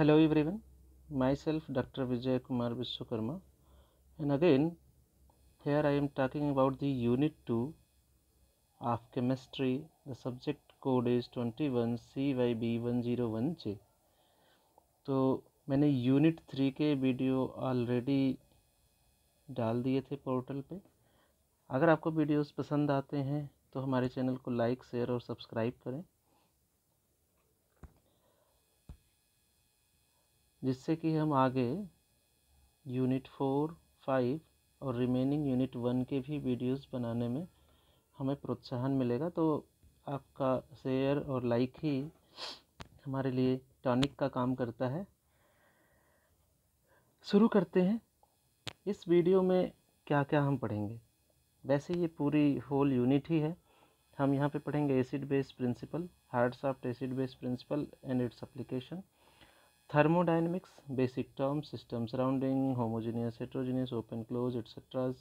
Hello everyone, myself Dr. Vijay Kumar Vishwakarma, and again here I am talking about the unit 2 of chemistry. The subject code is 21CYB101J. तो मैंने unit 3 के video already डाल दिए थे portal पे। अगर आपको वीडियोस पसंद आते हैं तो हमारे चैनल को लाइक, शेयर और सब्सक्राइब करें, जिससे कि हम आगे यूनिट 4, 5 और रिमेनिंग यूनिट 1 के भी वीडियोस बनाने में हमें प्रोत्साहन मिलेगा। तो आपका शेयर और लाइक ही हमारे लिए टॉनिक का काम करता है। शुरू करते हैं। इस वीडियो में क्या क्या हम पढ़ेंगे। वैसे ये पूरी होल यूनिट ही है। हम यहाँ पे पढ़ेंगे acid base principle, hard soft acid base principle and its application, thermodynamics, basic terms, system surrounding, homogeneous, heterogeneous, open, close, etc.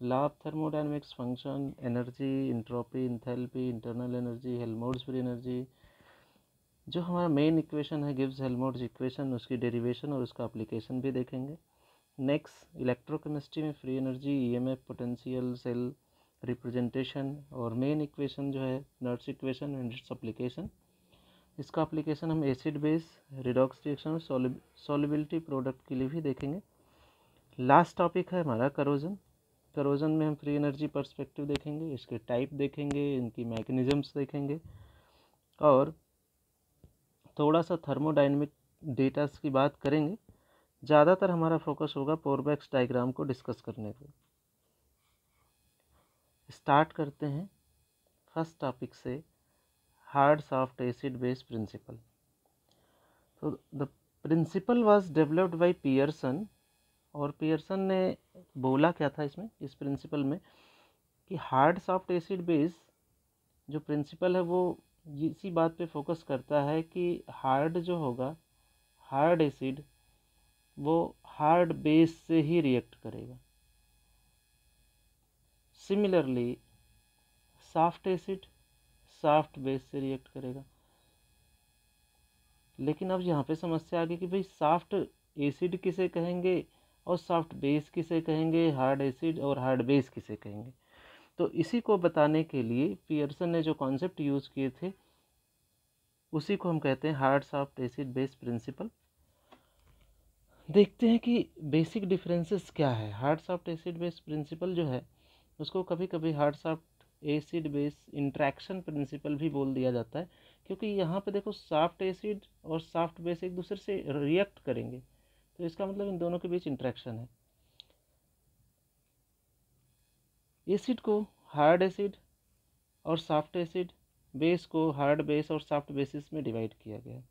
Law of thermodynamics, function, energy, entropy, enthalpy, internal energy, Helmholtz free energy। जो हमारा main equation है Gibbs Helmholtz equation, उसकी derivation और उसका application भी देखेंगे। Next electrochemistry में free energy, EMF, potential, cell representation और मेन इक्वेशन जो है Nernst equation and its application. इसका एप्लीकेशन हम एसिड बेस, रिडॉक्स रिएक्शन और सॉल्युबिलिटी प्रोडक्ट के लिए भी देखेंगे। लास्ट टॉपिक है हमारा करोजन। करोजन में हम फ्री एनर्जी पर्सपेक्टिव देखेंगे, इसके टाइप देखेंगे, इनकी मैकेनिज्म्स देखेंगे और थोड़ा सा थर्मोडायनेमिक डेटास की बात करेंगे। ज़्यादातर हमारा फोकस होगा पोरबैक्स डायग्राम को डिस्कस करने पे। स्टार्ट करते हैं फर्स्ट टॉपिक से, hard soft acid base principle. तो the principle was developed by Pearson, और पियर्सन ने बोला क्या था इसमें, इस प्रिंसिपल में, कि हार्ड सॉफ्ट एसिड बेस जो प्रिंसिपल है वो इसी बात पे फोकस करता है कि हार्ड जो होगा, हार्ड एसिड वो हार्ड बेस से ही रिएक्ट करेगा। Similarly soft acid soft base से रिएक्ट करेगा। लेकिन अब यहाँ पे समस्या आ गई कि भाई सॉफ्ट एसिड किसे कहेंगे और सॉफ्ट बेस किसे कहेंगे, हार्ड एसिड और हार्ड बेस किसे कहेंगे। तो इसी को बताने के लिए पियर्सन ने जो कॉन्सेप्ट यूज़ किए थे उसी को हम कहते हैं hard soft acid base principle. देखते हैं कि बेसिक डिफरेंसेस क्या है। Hard soft acid base principle जो है उसको कभी कभी hard soft acid base interaction principle भी बोल दिया जाता है, क्योंकि यहाँ पे देखो सॉफ्ट एसिड और सॉफ्ट बेस एक दूसरे से रिएक्ट करेंगे, तो इसका मतलब इन दोनों के बीच इंट्रैक्शन है। एसिड को हार्ड एसिड और सॉफ्ट एसिड, बेस को हार्ड बेस और सॉफ्ट बेसिस में डिवाइड किया गया है।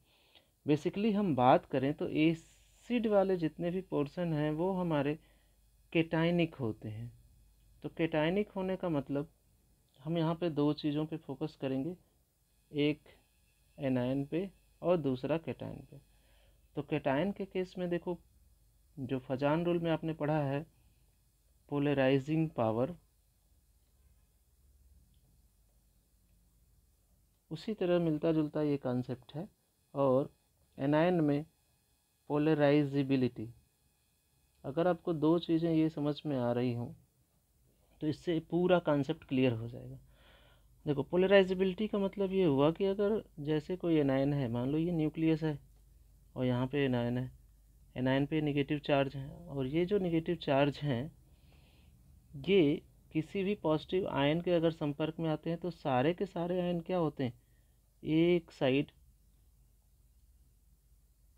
बेसिकली हम बात करें तो एसिड वाले जितने भी पोर्शन हैं वो हमारे केटाइनिक होते हैं। तो केटाइनिक होने का मतलब हम यहाँ पे दो चीज़ों पे फोकस करेंगे, एक एनायन पे और दूसरा केटायन पे। तो केटायन के केस में देखो, जो फजान रूल में आपने पढ़ा है पोलराइजिंग पावर, उसी तरह मिलता जुलता ये कॉन्सेप्ट है। और एनायन में पोलराइजिबिलिटी। अगर आपको दो चीज़ें ये समझ में आ रही हों तो इससे पूरा कॉन्सेप्ट क्लियर हो जाएगा। देखो, पोलराइजिबिलिटी का मतलब ये हुआ कि अगर जैसे कोई एनायन है, मान लो ये न्यूक्लियस है और यहाँ पे एनायन है, एनायन पे नेगेटिव चार्ज है, और ये जो नेगेटिव चार्ज हैं ये किसी भी पॉजिटिव आयन के अगर संपर्क में आते हैं तो सारे के सारे आयन क्या होते हैं, एक साइड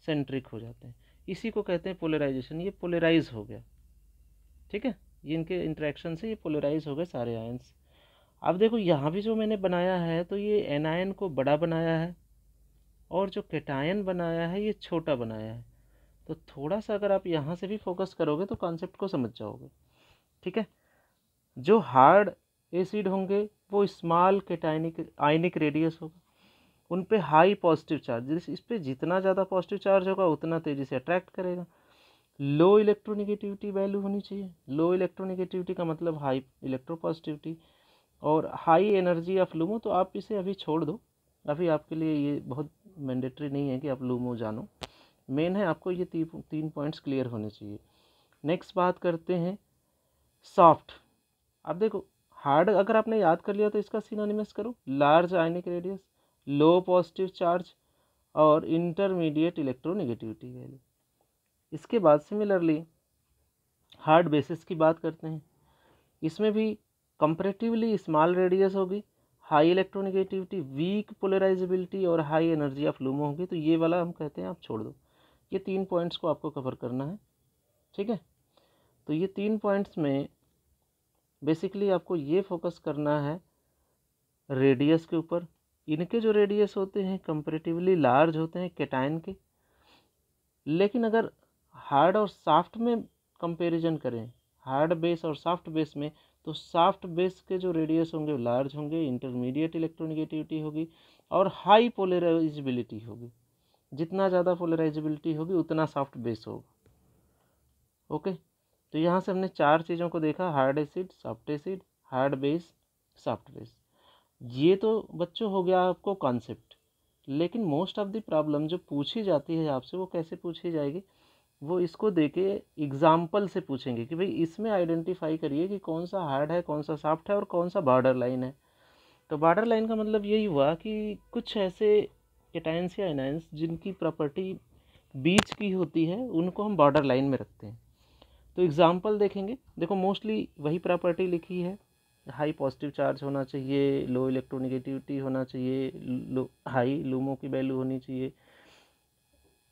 सेंट्रिक हो जाते हैं। इसी को कहते हैं पोलराइजेशन। ये पोलराइज हो गया, ठीक है, ये इनके इंटरेक्शन से ये पोलराइज हो गए सारे आयन्स। अब देखो यहाँ भी जो मैंने बनाया है तो ये एनायन को बड़ा बनाया है और जो केटायन बनाया है ये छोटा बनाया है। तो थोड़ा सा अगर आप यहाँ से भी फोकस करोगे तो कॉन्सेप्ट को समझ जाओगे, ठीक है। जो हार्ड एसिड होंगे वो स्मॉल केटायनिक आयनिक रेडियस होगा, उन पे हाई पॉजिटिव चार्ज, इस पे जितना ज़्यादा पॉजिटिव चार्ज होगा उतना तेज़ी से अट्रैक्ट करेगा। लो इलेक्ट्रोनेगेटिविटी वैल्यू होनी चाहिए। लो इलेक्ट्रोनेगेटिविटी का मतलब हाई इलेक्ट्रोपॉजिटिविटी और हाई एनर्जी ऑफ लूमो। तो आप इसे अभी छोड़ दो, अभी आपके लिए ये बहुत मैंडेटरी नहीं है कि आप लूमो जानो। मेन है आपको ये 3 पॉइंट्स क्लियर होने चाहिए। नेक्स्ट बात करते हैं सॉफ्ट। अब देखो हार्ड अगर आपने याद कर लिया तो इसका सिनोनिमस करो, लार्ज आयनिक रेडियस, लो पॉजिटिव चार्ज और इंटरमीडिएट इलेक्ट्रोनेगेटिविटी वैल्यू। इसके बाद सिमिलरली हार्ड बेसिस की बात करते हैं। इसमें भी कंपैरेटिवली स्मॉल रेडियस होगी, हाई इलेक्ट्रोनेगेटिविटी, वीक पोलराइजेबिलिटी और हाई एनर्जी ऑफ लूमो होगी। तो ये वाला हम कहते हैं आप छोड़ दो, ये 3 पॉइंट्स को आपको कवर करना है, ठीक है। तो ये 3 पॉइंट्स में बेसिकली आपको ये फोकस करना है रेडियस के ऊपर। इनके जो रेडियस होते हैं कंपैरेटिवली लार्ज होते हैं कैटायन के, लेकिन अगर हार्ड और सॉफ्ट में कंपैरिजन करें, हार्ड बेस और सॉफ्ट बेस में, तो सॉफ्ट बेस के जो रेडियस होंगे वो लार्ज होंगे, इंटरमीडिएट इलेक्ट्रोनेगेटिविटी होगी और हाई पोलराइजेबिलिटी होगी। जितना ज़्यादा पोलराइजेबिलिटी होगी उतना सॉफ्ट बेस होगा। ओके, तो यहाँ से हमने 4 चीज़ों को देखा, hard acid, soft acid, hard base, soft base. ये तो बच्चों हो गया आपको कॉन्सेप्ट, लेकिन मोस्ट ऑफ द प्रॉब्लम जो पूछी जाती है आपसे वो कैसे पूछी जाएगी, वो इसको देके एग्जाम्पल से पूछेंगे कि भाई इसमें आइडेंटिफाई करिए कि कौन सा हार्ड है, कौन सा सॉफ्ट है और कौन सा बॉर्डर लाइन है। तो बॉर्डर लाइन का मतलब यही हुआ कि कुछ ऐसे कैटायंस या एनायंस जिनकी प्रॉपर्टी बीच की होती है उनको हम बॉर्डर लाइन में रखते हैं। तो एग्जाम्पल देखेंगे, देखो मोस्टली वही प्रॉपर्टी लिखी है, हाई पॉजिटिव चार्ज होना चाहिए, लो इलेक्ट्रोनेगेटिविटी होना चाहिए, लो हाई लूमो की वैल्यू होनी चाहिए,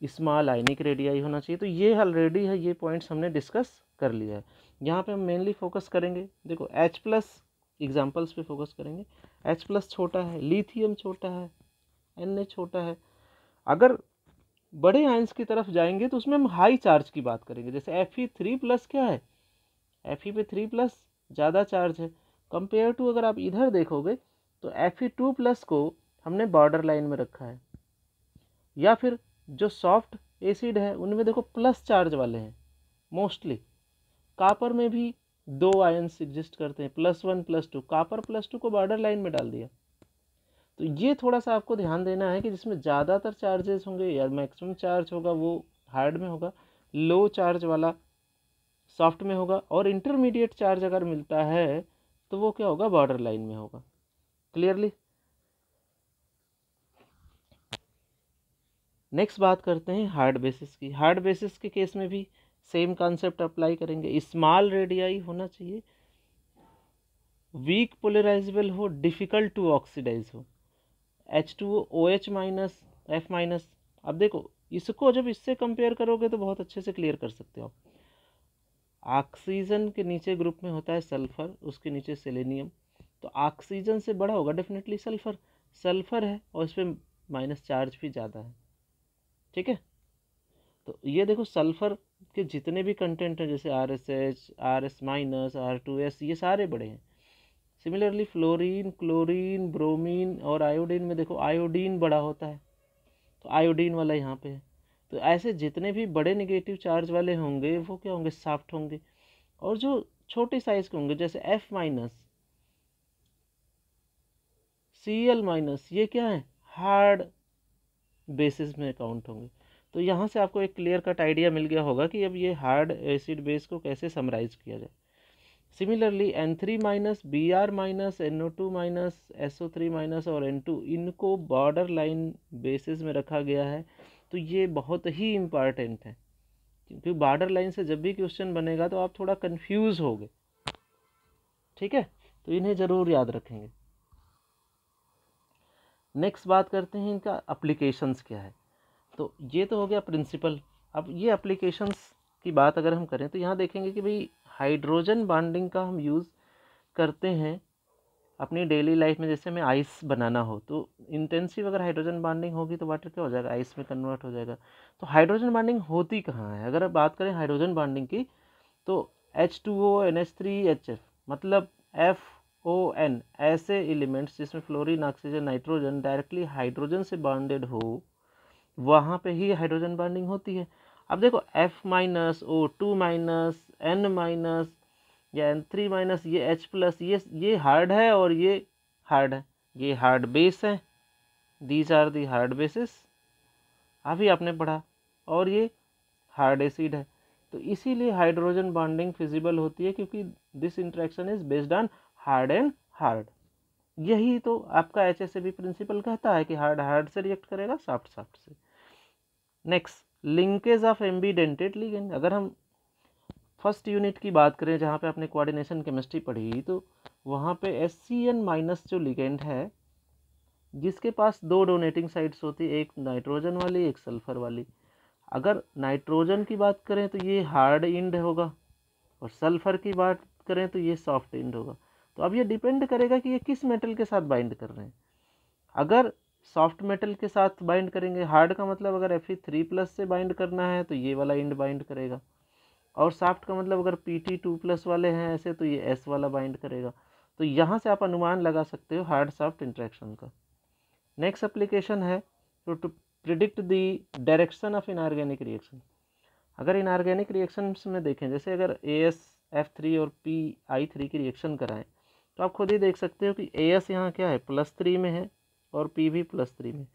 स्मॉल आयनिक रेडियाई होना चाहिए। तो ये ऑलरेडी है, ये पॉइंट्स हमने डिस्कस कर लिया है। यहाँ पे हम मेनली फोकस करेंगे, देखो H+ एग्जाम्पल्स पे फोकस करेंगे। H+ छोटा है, लिथियम छोटा है, Na छोटा है। अगर बड़े आयंस की तरफ जाएंगे तो उसमें हम हाई चार्ज की बात करेंगे। जैसे Fe3+ क्या है, Fe पे 3+ ज़्यादा चार्ज है कंपेयर टू, अगर आप इधर देखोगे तो Fe2+ को हमने बॉर्डर लाइन में रखा है। या फिर जो सॉफ्ट एसिड है उनमें देखो प्लस चार्ज वाले हैं मोस्टली। कापर में भी 2 आयंस एग्जिस्ट करते हैं, +1 +2, कापर +2 को बॉर्डर लाइन में डाल दिया। तो ये थोड़ा सा आपको ध्यान देना है कि जिसमें ज़्यादातर चार्जेस होंगे या मैक्सिमम चार्ज होगा वो हार्ड में होगा, लो चार्ज वाला सॉफ्ट में होगा, और इंटरमीडिएट चार्ज अगर मिलता है तो वो क्या होगा, बॉर्डर लाइन में होगा। क्लियरली। नेक्स्ट बात करते हैं हार्ड बेसिस की। हार्ड बेसिस के केस में भी सेम कॉन्सेप्ट अप्लाई करेंगे। स्मॉल रेडियाई होना चाहिए, वीक पोलराइजेबल हो, डिफ़िकल्ट टू ऑक्सीडाइज हो, H2O OH- F-। अब देखो इसको जब इससे कंपेयर करोगे तो बहुत अच्छे से क्लियर कर सकते हो आप। ऑक्सीजन के नीचे ग्रुप में होता है सल्फर, उसके नीचे सेलेनियम, तो ऑक्सीजन से बड़ा होगा डेफिनेटली सल्फर। सल्फर है और इस पर माइनस चार्ज भी ज़्यादा है, ठीक है। तो ये देखो सल्फर के जितने भी कंटेंट हैं जैसे RSH, RS-, R2S, ये सारे बड़े हैं। सिमिलरली फ्लोरीन, क्लोरीन, ब्रोमीन और आयोडीन में देखो आयोडीन बड़ा होता है, तो आयोडीन वाला यहाँ पे है। तो ऐसे जितने भी बड़े नेगेटिव चार्ज वाले होंगे वो क्या होंगे, सॉफ्ट होंगे। और जो छोटे साइज के होंगे जैसे F-, Cl-, ये क्या है, हार्ड बेसिस में काउंट होंगे। तो यहाँ से आपको एक क्लियर कट आइडिया मिल गया होगा कि अब ये हार्ड एसिड बेस को कैसे समराइज किया जाए। Similarly N3-, Br-, NO2-, SO3- और N2, इनको बॉर्डर लाइन बेसिस में रखा गया है। तो ये बहुत ही इम्पॉर्टेंट है क्योंकि बॉर्डर लाइन से जब भी क्वेश्चन बनेगा तो आप थोड़ा कंफ्यूज होगे, ठीक है। तो इन्हें ज़रूर याद रखेंगे। नेक्स्ट बात करते हैं इनका एप्लीकेशंस क्या है। तो ये तो हो गया प्रिंसिपल। अब ये एप्लीकेशंस की बात अगर हम करें तो यहाँ देखेंगे कि भाई हाइड्रोजन बॉन्डिंग का हम यूज़ करते हैं अपनी डेली लाइफ में। जैसे हमें आइस बनाना हो तो इंटेंसिव अगर हाइड्रोजन बॉन्डिंग होगी तो वाटर क्या हो जाएगा, आइस में कन्वर्ट हो जाएगा। तो हाइड्रोजन बॉन्डिंग होती कहाँ है, अगर बात करें हाइड्रोजन बॉन्डिंग की तो H2O NH3HF मतलब FON ऐसे एलिमेंट्स जिसमें fluorine, oxygen, nitrogen directly hydrogen से बॉन्डेड हो वहाँ पे ही हाइड्रोजन बॉन्डिंग होती है। अब देखो F-, O2-, N- या N3-, ये H+, ये हार्ड है और ये हार्ड है, ये हार्ड बेस है। These are the hard bases. अभी आपने पढ़ा और ये हार्ड एसिड है। तो इसीलिए हाइड्रोजन बॉन्डिंग फिजिबल होती है, क्योंकि this interaction is based on hard and hard. यही तो आपका HSAB प्रिंसिपल कहता है कि हार्ड हार्ड से रिएक्ट करेगा, सॉफ्ट सॉफ्ट से। Next, linkage of एम्बीडेंटेड ligand. अगर हम फर्स्ट यूनिट की बात करें जहाँ पे आपने कोऑर्डिनेशन केमिस्ट्री पढ़ी, तो वहाँ पे HCN- जो लिगेंड है, जिसके पास दो डोनेटिंग साइट्स होती है, एक नाइट्रोजन वाली एक सल्फर वाली। अगर नाइट्रोजन की बात करें तो ये हार्ड इंड होगा, और सल्फर की बात करें तो ये सॉफ्ट इंड होगा। तो अब ये डिपेंड करेगा कि ये किस मेटल के साथ बाइंड कर रहे हैं। अगर सॉफ्ट मेटल के साथ बाइंड करेंगे, हार्ड का मतलब अगर Fe3+ से बाइंड करना है तो ये वाला इंड बाइंड करेगा, और सॉफ्ट का मतलब अगर Pt2+ वाले हैं ऐसे तो ये S वाला बाइंड करेगा। तो यहाँ से आप अनुमान लगा सकते हो हार्ड सॉफ्ट इंटरेक्शन का। नेक्स्ट एप्लीकेशन है to predict the direction of inorganic reaction. अगर इनऑर्गेनिक रिएक्शंस में देखें, जैसे अगर AsF3 और PI3 की रिएक्शन कराएं, तो आप खुद ही देख सकते हो कि AS यहाँ क्या है, +3 में है, और P भी +3 में।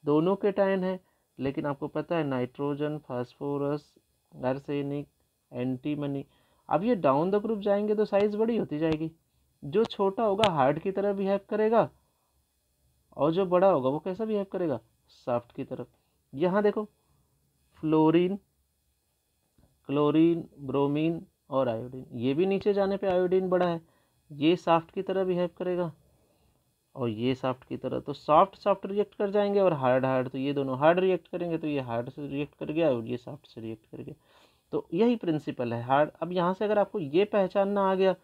दोनों के टाइन है, लेकिन आपको पता है नाइट्रोजन, फास्फोरस, आर्सेनिक, एंटीमनी, अब ये डाउन द ग्रुप जाएंगे तो साइज बड़ी होती जाएगी। जो छोटा होगा हार्ड की तरह बिहेव करेगा, और जो बड़ा होगा वो कैसा बिहेव करेगा, सॉफ्ट की तरफ। यहाँ देखो, फ्लोरीन, क्लोरीन, ब्रोमीन और आयोडीन, ये भी नीचे जाने पे आयोडीन बड़ा है, ये सॉफ्ट की तरह बिहेव करेगा, और ये सॉफ्ट की तरह। तो सॉफ्ट सॉफ्ट रिएक्ट कर जाएंगे, और हार्ड हार्ड, तो ये दोनों हार्ड रिएक्ट करेंगे, तो ये हार्ड से रिएक्ट कर गया और ये सॉफ्ट से रिएक्ट कर गया। तो यही प्रिंसिपल है हार्ड। अब यहाँ से अगर आपको ये पहचानना आ गया,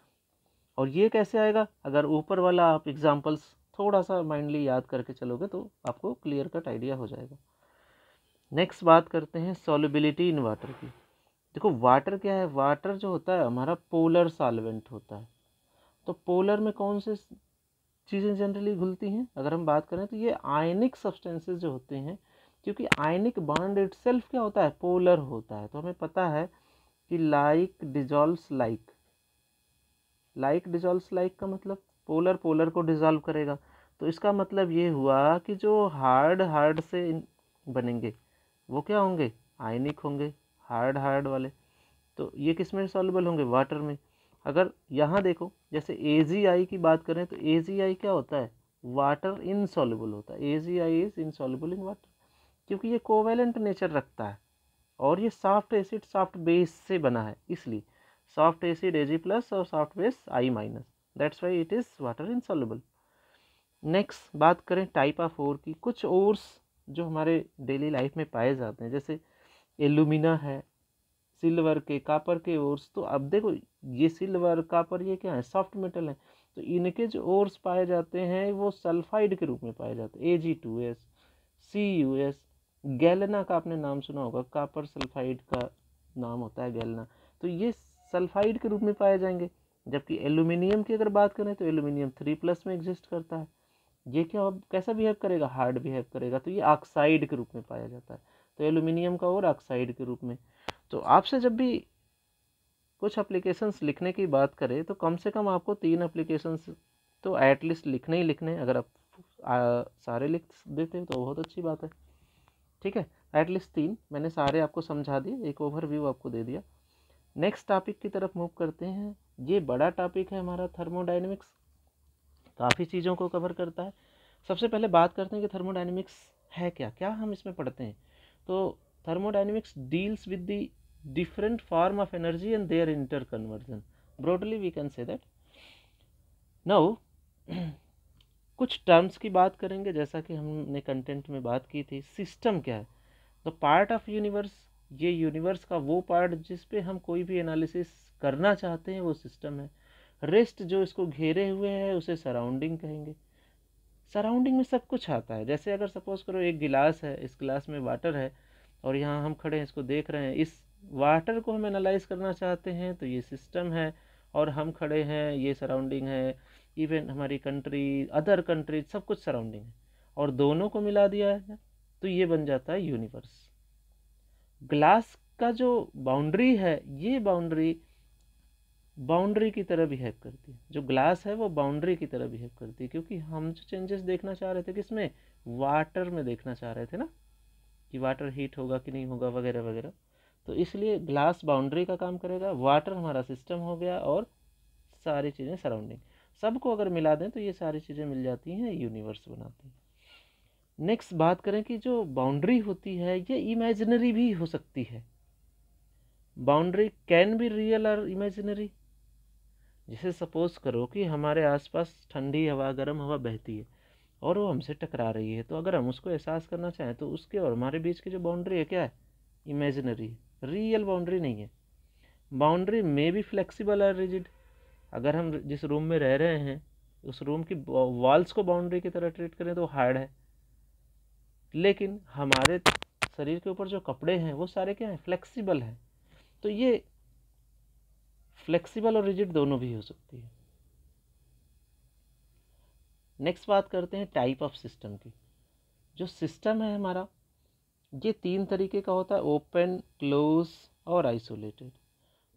और ये कैसे आएगा, अगर ऊपर वाला आप एग्जाम्पल्स थोड़ा सा माइंडली याद करके चलोगे तो आपको क्लियर कट आइडिया हो जाएगा। नेक्स्ट बात करते हैं सॉल्युबिलिटी इन वाटर की। देखो वाटर क्या है, वाटर जो होता है हमारा पोलर सॉल्वेंट होता है। तो पोलर में कौन से चीज़ें जनरली घुलती हैं, अगर हम बात करें तो ये आयनिक सब्सटेंसेस जो होते हैं, क्योंकि आयनिक बॉन्ड इटसेल्फ क्या होता है, पोलर होता है। तो हमें पता है कि like dissolves like, like dissolves like का मतलब पोलर पोलर को डिजॉल्व करेगा। तो इसका मतलब ये हुआ कि जो हार्ड हार्ड से बनेंगे वो क्या होंगे, आयनिक होंगे, हार्ड हार्ड वाले। तो ये किस में सॉल्युबल होंगे, वाटर में। अगर यहाँ देखो, जैसे AgI की बात करें तो AgI क्या होता है, वाटर इनसॉल्युबल होता है। AgI is insoluble in water, क्योंकि ये कोवेलेंट नेचर रखता है, और ये सॉफ्ट एसिड सॉफ्ट बेस से बना है, इसलिए सॉफ्ट एसिड Ag+ और soft base I-, that's why it is water insoluble. Next बात करें टाइप ऑफ ओर की। कुछ ओर्स जो हमारे डेली लाइफ में पाए जाते हैं, जैसे एल्यूमिना है, सिल्वर के, कापर के ओर्स। तो अब देखो, ये सिल्वर कापर ये क्या है, सॉफ्ट मेटल है। तो इनके जो ओर्स पाए जाते हैं वो सल्फाइड के रूप में पाए जाते हैं, Ag2S, CuS। गैलेना का आपने नाम सुना होगा, कापर सल्फाइड का नाम होता है गैलेना। तो ये सल्फाइड के रूप में पाए जाएंगे। जबकि एल्यूमिनियम की अगर बात करें तो एल्यूमिनियम 3+ में एग्जिस्ट करता है। ये क्या कैसा बिहेव करेगा, हार्ड बिहेव करेगा, तो ये ऑक्साइड के रूप में पाया जाता है। तो एल्यूमिनियम का और ऑक्साइड के रूप में। तो आपसे जब भी कुछ एप्लीकेशंस लिखने की बात करें तो कम से कम आपको 3 एप्लीकेशंस तो एटलीस्ट लिखने ही लिखने। अगर आप सारे लिख देते हो तो बहुत अच्छी बात है, ठीक है। एटलीस्ट 3 मैंने सारे आपको समझा दिए, एक ओवरव्यू आपको दे दिया। नेक्स्ट टॉपिक की तरफ मूव करते हैं। ये बड़ा टॉपिक है हमारा थर्मोडायनेमिक्स, काफ़ी चीज़ों को कवर करता है। सबसे पहले बात करते हैं कि थर्मोडायनेमिक्स है क्या, क्या हम इसमें पढ़ते हैं। तो thermodynamics deals with the different form of energy and their interconversion. Broadly we can say that. Now कुछ टर्म्स की बात करेंगे, जैसा कि हमने कंटेंट में बात की थी। सिस्टम क्या है, द पार्ट ऑफ यूनिवर्स, ये यूनिवर्स का वो पार्ट जिस पे हम कोई भी एनालिसिस करना चाहते हैं वो सिस्टम है। रेस्ट जो इसको घेरे हुए है उसे सराउंडिंग कहेंगे। सराउंडिंग में सब कुछ आता है। जैसे अगर सपोज करो एक गिलास है, इस गिलास में वाटर है, और यहाँ हम खड़े हैं इसको देख रहे हैं, इस वाटर को हम एनालाइज करना चाहते हैं तो ये सिस्टम है, और हम खड़े हैं ये सराउंडिंग है। इवन हमारी कंट्री, अदर कंट्री, सब कुछ सराउंडिंग है, और दोनों को मिला दिया है तो ये बन जाता है यूनिवर्स। ग्लास का जो बाउंड्री है, ये बाउंड्री की तरह बिहेव करती है। जो ग्लास है वो बाउंड्री की तरह बिहेव करती है, क्योंकि हम जो चेंजेस देखना चाह रहे थे किसमें, वाटर में देखना चाह रहे थे ना। कि वाटर हीट होगा कि नहीं होगा वगैरह वगैरह। तो इसलिए ग्लास बाउंड्री का काम करेगा, वाटर हमारा सिस्टम हो गया, और सारी चीज़ें सराउंडिंग, सबको अगर मिला दें तो ये सारी चीज़ें मिल जाती हैं, यूनिवर्स बनाती हैं। नेक्स्ट बात करें कि जो बाउंड्री होती है ये इमेजिनरी भी हो सकती है। बाउंड्री कैन बी रियल और इमेजिनरी। जैसे सपोज करो कि हमारे आसपास ठंडी हवा, गर्म हवा बहती है और वो हमसे टकरा रही है, तो अगर हम उसको एहसास करना चाहें तो उसके और हमारे बीच की जो बाउंड्री है क्या है, इमेजिनरी है, रियल बाउंड्री नहीं है। बाउंड्री में भी फ्लेक्सिबल और रिजिड। अगर हम जिस रूम में रह रहे हैं उस रूम की वॉल्स को बाउंड्री की तरह ट्रीट करें तो हार्ड है, लेकिन हमारे शरीर के ऊपर जो कपड़े हैं वो सारे क्या हैं, फ्लेक्सिबल हैं। तो ये फ्लेक्सिबल और रिजिड दोनों भी हो सकती है। नेक्स्ट बात करते हैं टाइप ऑफ सिस्टम की। जो सिस्टम है हमारा ये 3 तरीके का होता है, ओपन, क्लोज और आइसोलेटेड।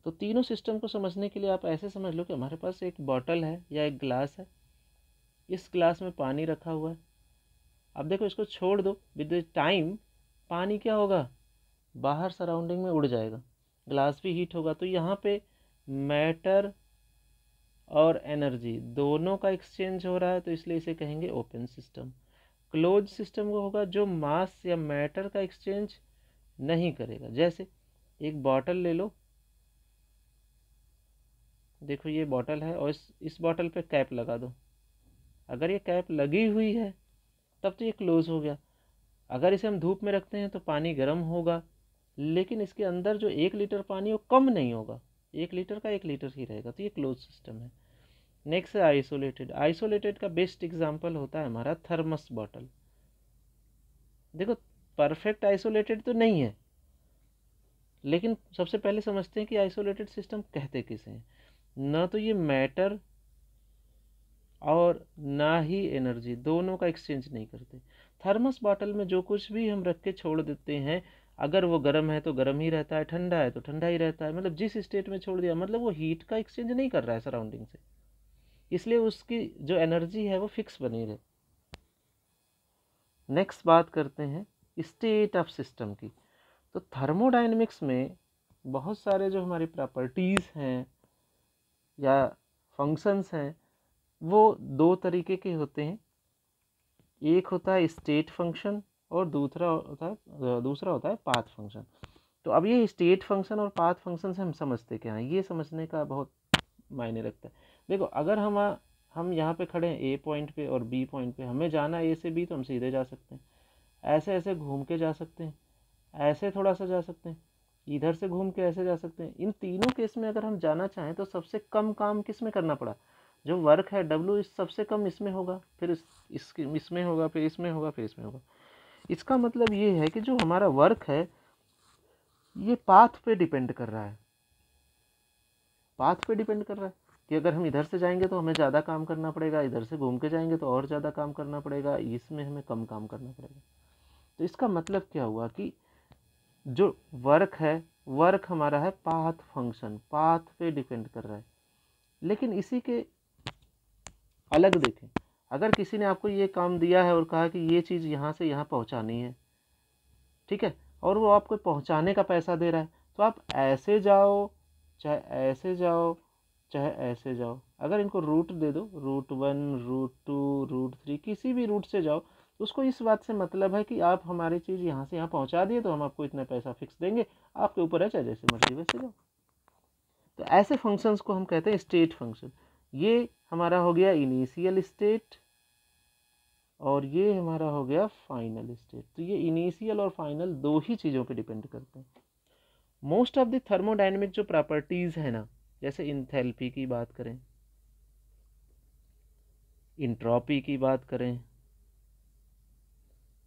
तो तीनों सिस्टम को समझने के लिए आप ऐसे समझ लो कि हमारे पास एक बॉटल है या एक ग्लास है, इस ग्लास में पानी रखा हुआ है। अब देखो इसको छोड़ दो, विद टाइम पानी क्या होगा, बाहर सराउंडिंग में उड़ जाएगा, ग्लास भी हीट होगा। तो यहाँ पे मैटर और एनर्जी दोनों का एक्सचेंज हो रहा है, तो इसलिए इसे कहेंगे ओपन सिस्टम। क्लोज सिस्टम वो होगा जो मास या मैटर का एक्सचेंज नहीं करेगा। जैसे एक बॉटल ले लो, देखो ये बॉटल है और इस बॉटल पे कैप लगा दो। अगर ये कैप लगी हुई है तब तो ये क्लोज हो गया। अगर इसे हम धूप में रखते हैं तो पानी गर्म होगा, लेकिन इसके अंदर जो 1 लीटर पानी वो कम नहीं होगा, 1 लीटर का 1 लीटर ही रहेगा, तो ये क्लोज सिस्टम है। नेक्स्ट है आइसोलेटेड। आइसोलेटेड का बेस्ट एग्जांपल होता है हमारा थर्मस बॉटल। देखो परफेक्ट आइसोलेटेड तो नहीं है, लेकिन सबसे पहले समझते हैं कि आइसोलेटेड सिस्टम कहते किसे हैं। ना तो ये मैटर और ना ही एनर्जी दोनों का एक्सचेंज नहीं करते। थर्मस बॉटल में जो कुछ भी हम रख के छोड़ देते हैं, अगर वो गर्म है तो गर्म ही रहता है, ठंडा है तो ठंडा ही रहता है, मतलब जिस स्टेट में छोड़ दिया, मतलब वो हीट का एक्सचेंज नहीं कर रहा है सराउंडिंग से, इसलिए उसकी जो एनर्जी है वो फिक्स बनी रहे। नेक्स्ट बात करते हैं स्टेट ऑफ सिस्टम की। तो थर्मोडायनेमिक्स में बहुत सारे जो हमारी प्रॉपर्टीज़ हैं या फंक्शंस हैं वो 2 तरीके के होते हैं। एक होता है स्टेट फंक्शन और दूसरा होता है पाथ फंक्शन। तो अब ये स्टेट फंक्शन और पाथ फंक्शन से हम समझते क्या हैं, ये समझने का बहुत मायने रखता है। देखो अगर हम यहाँ पे खड़े हैं ए पॉइंट पे और बी पॉइंट पे, हमें जाना है ए से बी, तो हम सीधे जा सकते हैं, ऐसे ऐसे घूम के जा सकते हैं, ऐसे थोड़ा सा जा सकते हैं, इधर से घूम के ऐसे जा सकते हैं। इन तीनों केस में अगर हम जाना चाहें तो सबसे कम काम किस में करना पड़ा, जो वर्क है W इस सबसे कम इसमें होगा, फिर इसमें होगा, फिर इसमें होगा, फिर इसमें होगा। इसका मतलब ये है कि जो हमारा वर्क है ये पाथ पे डिपेंड कर रहा है, पाथ पे डिपेंड कर रहा है कि अगर हम इधर से जाएंगे तो हमें ज़्यादा काम करना पड़ेगा, इधर से घूम के जाएंगे तो और ज़्यादा काम करना पड़ेगा, इसमें हमें कम काम करना पड़ेगा। तो इसका मतलब क्या हुआ कि जो वर्क है, वर्क हमारा है पाथ फंक्शन, पाथ पे डिपेंड कर रहा है। लेकिन इसी के अलग देखें, अगर किसी ने आपको ये काम दिया है और कहा कि ये चीज़ यहाँ से यहाँ पहुँचानी है, ठीक है, और वो आपको पहुँचाने का पैसा दे रहा है, तो आप ऐसे जाओ चाहे ऐसे जाओ चाहे ऐसे जाओ, अगर इनको रूट दे दो, रूट 1, रूट 2, रूट 3, किसी भी रूट से जाओ, उसको इस बात से मतलब है कि आप हमारी चीज़ यहाँ से यहाँ पहुँचा दिए तो हम आपको इतना पैसा फिक्स देंगे, आपके ऊपर है, चाहे जैसे मर्जी वैसे जाओ। तो ऐसे फंक्शंस को हम कहते हैं स्टेट फंक्शन। ये हमारा हो गया इनिशियल स्टेट और ये हमारा हो गया फाइनल स्टेट। तो ये इनिशियल और फाइनल 2 ही चीज़ों पे डिपेंड करते हैं। मोस्ट ऑफ द थर्मोडायनेमिक जो प्रॉपर्टीज़ है ना, जैसे इंथैल्पी की बात करें, इंट्रॉपी की बात करें,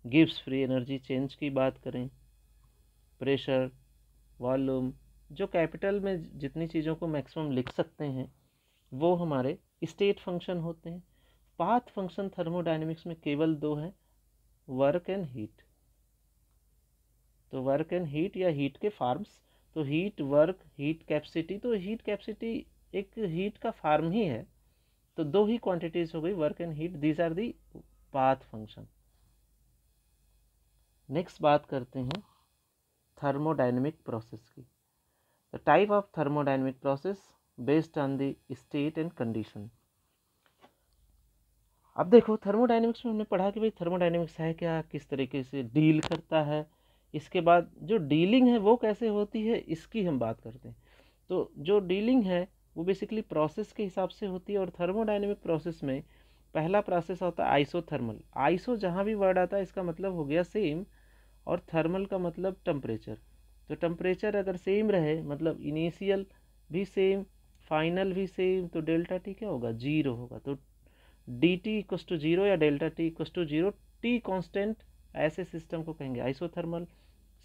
गिब्स फ्री एनर्जी चेंज की बात करें, प्रेशर, वॉल्यूम, जो कैपिटल में जितनी चीज़ों को मैक्सिमम लिख सकते हैं वो हमारे स्टेट फंक्शन होते हैं। पाथ फंक्शन थर्मोडायनेमिक्स में केवल 2 हैं, वर्क एंड हीट। तो वर्क एंड हीट या हीट के फार्म्स, तो हीट, वर्क, हीट कैपेसिटी, तो हीट कैपेसिटी एक हीट का फार्म ही है। तो 2 ही क्वांटिटीज हो गई, work and heat, these are the path function. Next बात करते हैं थर्मोडायनेमिक प्रोसेस की। The type of thermodynamic process based on the state and condition. अब देखो थर्मोडायनेमिक्स में हमने पढ़ा कि भाई थर्मोडायनेमिक्स है क्या, किस तरीके से डील करता है। इसके बाद जो डीलिंग है वो कैसे होती है इसकी हम बात करते हैं। तो जो डीलिंग है वो बेसिकली प्रोसेस के हिसाब से होती है, और थर्मोडायनेमिक प्रोसेस में पहला प्रोसेस होता है आइसोथर्मल। आइसो जहाँ भी वर्ड आता है इसका मतलब हो गया सेम, और थर्मल का मतलब टेम्परेचर। तो टेम्परेचर अगर सेम रहे मतलब इनिशियल भी सेम फाइनल भी सेम, तो डेल्टा टी क्या होगा, जीरो होगा। तो D T equals to zero या delta T equals to zero, T constant, ऐसे सिस्टम को कहेंगे isothermal.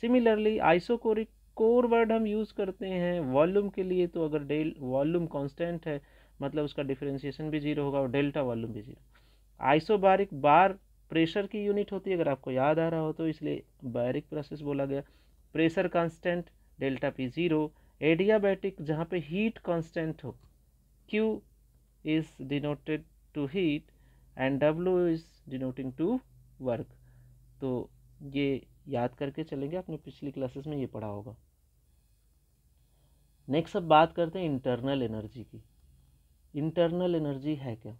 Similarly isochoric core word हम यूज़ करते हैं वॉल्यूम के लिए। तो अगर वॉल्यूम कांस्टेंट है मतलब उसका डिफरेंशिएशन भी जीरो होगा और डेल्टा वॉल्यूम भी जीरो। आइसोबारिक बार प्रेशर की यूनिट होती है अगर आपको याद आ रहा हो तो, इसलिए बारिक प्रोसेस बोला गया। Pressure constant delta P zero. Adiabatic जहाँ पे हीट कांस्टेंट हो, Q is denoted to heat and W is denoting to work. तो ये याद करके चलेंगे, आपने पिछली क्लासेस में ये पढ़ा होगा। नेक्स्ट अब बात करते हैं इंटरनल एनर्जी की। इंटरनल एनर्जी है क्या?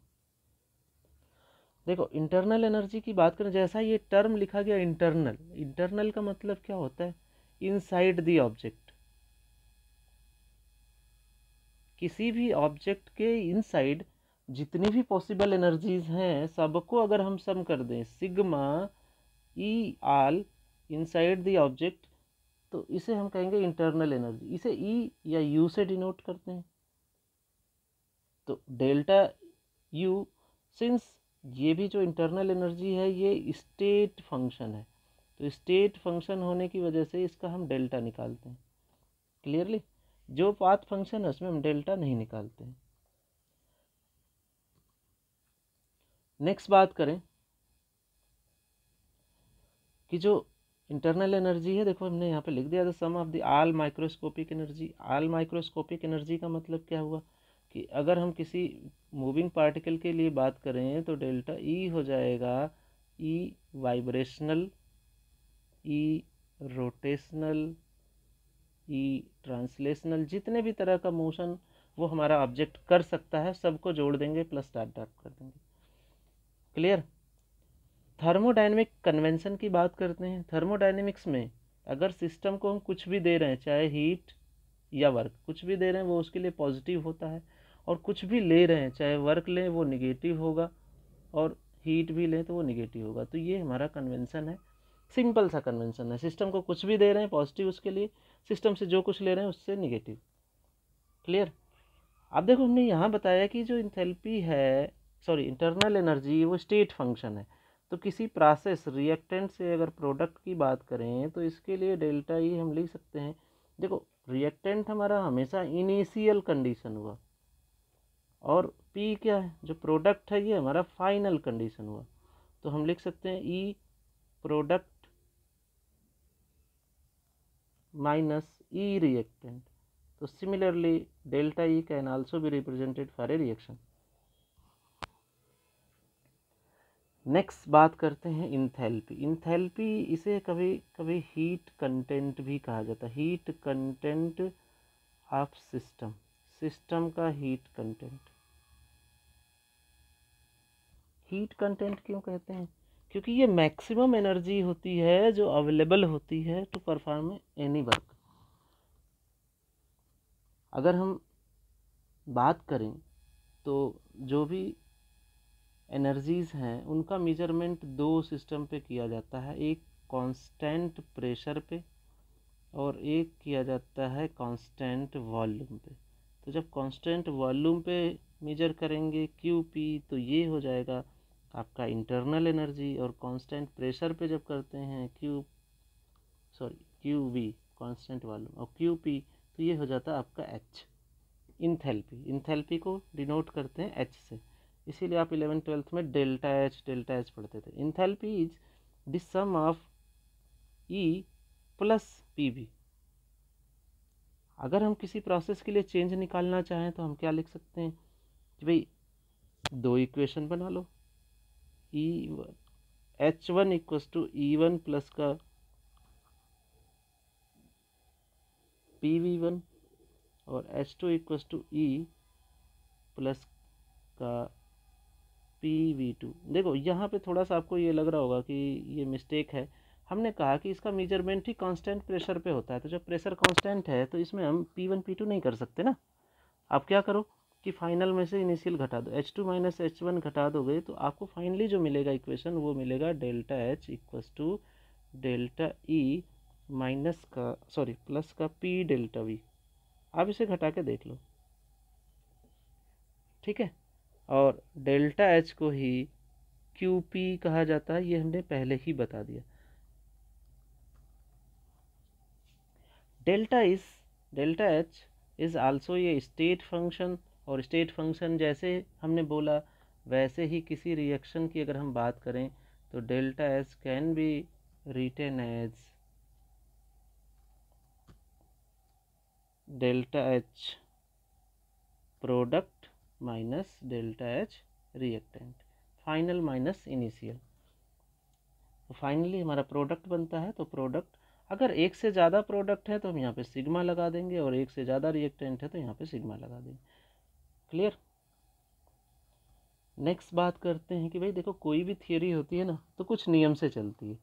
देखो इंटरनल एनर्जी की बात करें, जैसा ये टर्म लिखा गया इंटरनल, इंटरनल का मतलब क्या होता है, इनसाइड द ऑब्जेक्ट। किसी भी ऑब्जेक्ट के इनसाइड जितनी भी पॉसिबल एनर्जीज हैं सबको अगर हम सम कर दें sigma E all inside the object, तो इसे हम कहेंगे इंटरनल एनर्जी। इसे ई या यू से डिनोट करते हैं। तो डेल्टा यू, सिंस ये भी जो इंटरनल एनर्जी है ये स्टेट फंक्शन है, तो स्टेट फंक्शन होने की वजह से इसका हम डेल्टा निकालते हैं। क्लियरली, जो पाथ फंक्शन है उसमें हम डेल्टा नहीं निकालते हैं। नेक्स्ट बात करें कि जो इंटरनल एनर्जी है, देखो हमने यहाँ पे लिख दिया the sum of the all microscopic energy. All microscopic energy का मतलब क्या हुआ कि अगर हम किसी मूविंग पार्टिकल के लिए बात करें तो डेल्टा ई हो जाएगा ई वाइब्रेशनल, ई रोटेशनल, ई ट्रांसलेशनल, जितने भी तरह का मोशन वो हमारा ऑब्जेक्ट कर सकता है सबको जोड़ देंगे प्लस डॉट डॉट कर देंगे। क्लियर। थर्मोडायनेमिक कन्वेंशन की बात करते हैं। थर्मोडायनेमिक्स में अगर सिस्टम को हम कुछ भी दे रहे हैं, चाहे हीट या वर्क, कुछ भी दे रहे हैं वो उसके लिए पॉजिटिव होता है, और कुछ भी ले रहे हैं चाहे वर्क लें वो निगेटिव होगा, और हीट भी लें तो वो निगेटिव होगा। तो ये हमारा कन्वेंशन है, सिंपल सा कन्वेंशन है। सिस्टम को कुछ भी दे रहे हैं पॉजिटिव उसके लिए, सिस्टम से जो कुछ ले रहे हैं उससे निगेटिव। क्लियर। अब देखो हमने यहाँ बताया कि जो इंथैल्पी है, सॉरी इंटरनल एनर्जी, वो स्टेट फंक्शन है। तो किसी प्रोसेस रिएक्टेंट से अगर प्रोडक्ट की बात करें तो इसके लिए डेल्टा ई हम लिख सकते हैं। देखो रिएक्टेंट हमारा हमेशा इनिशियल कंडीशन हुआ, और पी क्या है, जो प्रोडक्ट है ये हमारा फाइनल कंडीशन हुआ। तो हम लिख सकते हैं ई प्रोडक्ट माइनस ई रिएक्टेंट। तो similarly delta E can also be represented for a reaction. Next बात करते हैं इंथैल्पी। इंथैल्पी इसे कभी कभी हीट कंटेंट भी कहा जाता है। Heat content of system, system का हीट कंटेंट। हीट कंटेंट क्यों कहते हैं? क्योंकि ये मैक्सिमम एनर्जी होती है जो अवेलेबल होती है टू परफॉर्म एनी वर्क। अगर हम बात करें तो जो भी एनर्जीज़ हैं उनका मेजरमेंट दो सिस्टम पे किया जाता है, एक कांस्टेंट प्रेशर पे और एक किया जाता है कांस्टेंट वॉल्यूम पे। तो जब कांस्टेंट वॉल्यूम पे मेजर करेंगे क्यू पी तो ये हो जाएगा आपका इंटरनल एनर्जी, और कांस्टेंट प्रेशर पे जब करते हैं क्यू वी कांस्टेंट वॉल्यूम और क्यू पी तो ये हो जाता है आपका एच। इंथैल्पी को डिनोट करते हैं एच से, इसीलिए आप 11th-12th में डेल्टा एच पढ़ते थे। Enthalpy is the sum of E plus P V. अगर हम किसी प्रोसेस के लिए चेंज निकालना चाहें तो हम क्या लिख सकते हैं कि भाई दो इक्वेशन बना लो, E H one equals to E one plus का PV1 और H2 equals to E plus का PV2। देखो यहाँ पे थोड़ा सा आपको ये लग रहा होगा कि ये मिस्टेक है। हमने कहा कि इसका मेजरमेंट ही कांस्टेंट प्रेशर पे होता है, तो जब प्रेशर कांस्टेंट है तो इसमें हम P1 P2 नहीं कर सकते ना। आप क्या करो कि फाइनल में से इनिशियल घटा दो, H2 माइनस H1 घटा दोगे तो आपको फाइनली जो मिलेगा इक्वेशन वो मिलेगा delta H equals to delta E minus का प्लस का P डेल्टा V। आप इसे घटा के देख लो, ठीक है। और डेल्टा H को ही QP कहा जाता है, ये हमने पहले ही बता दिया। डेल्टा H इज आल्सो ये स्टेट फंक्शन, और स्टेट फंक्शन जैसे हमने बोला वैसे ही किसी रिएक्शन की अगर हम बात करें तो delta H can be written as delta H product minus delta H reactant, final minus initial. तो फाइनली हमारा प्रोडक्ट बनता है, तो प्रोडक्ट अगर एक से ज़्यादा प्रोडक्ट है तो हम यहाँ पे सिग्मा लगा देंगे, और एक से ज़्यादा रिएक्टेंट है तो यहाँ पे सिग्मा लगा देंगे। क्लियर। नेक्स्ट बात करते हैं कि भाई देखो कोई भी थियरी होती है ना तो कुछ नियम से चलती है।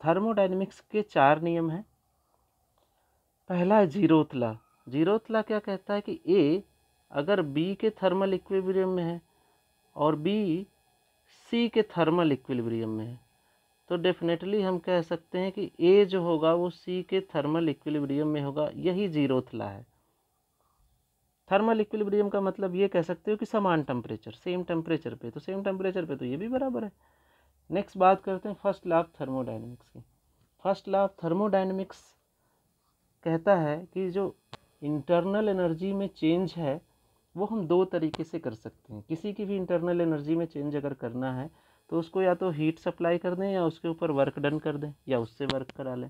थर्मोडायनेमिक्स के 4 नियम हैं। पहला है जीरोथ लॉ। जीरोथ लॉ क्या कहता है कि ए अगर बी के थर्मल इक्विलिब्रियम में है और बी सी के थर्मल इक्विलिब्रियम में है, तो डेफिनेटली हम कह सकते हैं कि ए जो होगा वो सी के थर्मल इक्विलिब्रियम में होगा। यही जीरोथ लॉ है। थर्मल इक्विलिब्रियम का मतलब ये कह सकते हो कि समान टेम्परेचर, सेम टेम्परेचर पे, तो सेम टेम्परेचर पे तो ये भी बराबर है। नेक्स्ट बात करते हैं फर्स्ट लॉ ऑफ थर्मोडायनेमिक्स की। फर्स्ट लॉ ऑफ थर्मोडायनेमिक्स कहता है कि जो इंटरनल एनर्जी में चेंज है वो हम 2 तरीके से कर सकते हैं। किसी की भी इंटरनल एनर्जी में चेंज अगर करना है तो उसको या तो हीट सप्लाई कर दें या उसके ऊपर वर्क डन कर दें या उससे वर्क करा लें।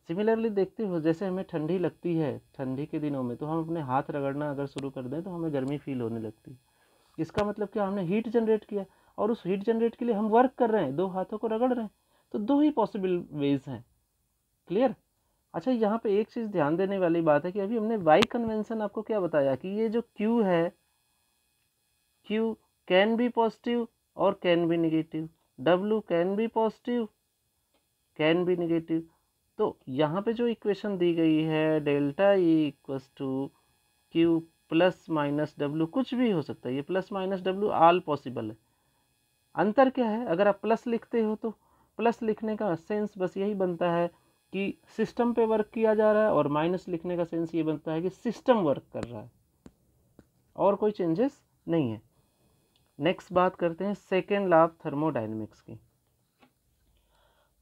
सिमिलरली देखते हो जैसे हमें ठंडी लगती है ठंडी के दिनों में, तो हम अपने हाथ रगड़ना अगर शुरू कर दें तो हमें गर्मी फील होने लगती है। इसका मतलब क्या, हमने हीट जनरेट किया और उस हीट जनरेट के लिए हम वर्क कर रहे हैं, 2 हाथों को रगड़ रहे हैं। तो 2 ही पॉसिबल वेज हैं। क्लियर। अच्छा, यहाँ पे एक चीज़ ध्यान देने वाली बात है कि अभी हमने वाई कन्वेंशन आपको क्या बताया कि ये जो Q है, Q कैन बी पॉजिटिव और can be negative, W can be positive can be negative. तो यहाँ पे जो इक्वेशन दी गई है delta E equals to Q plus minus W, कुछ भी हो सकता है, ये plus minus W all possible है। अंतर क्या है, अगर आप प्लस लिखते हो तो प्लस लिखने का सेंस बस यही बनता है कि सिस्टम पे वर्क किया जा रहा है, और माइनस लिखने का सेंस ये बनता है कि सिस्टम वर्क कर रहा है, और कोई चेंजेस नहीं है। नेक्स्ट बात करते हैं सेकेंड लॉ ऑफ थर्मोडायनेमिक्स की।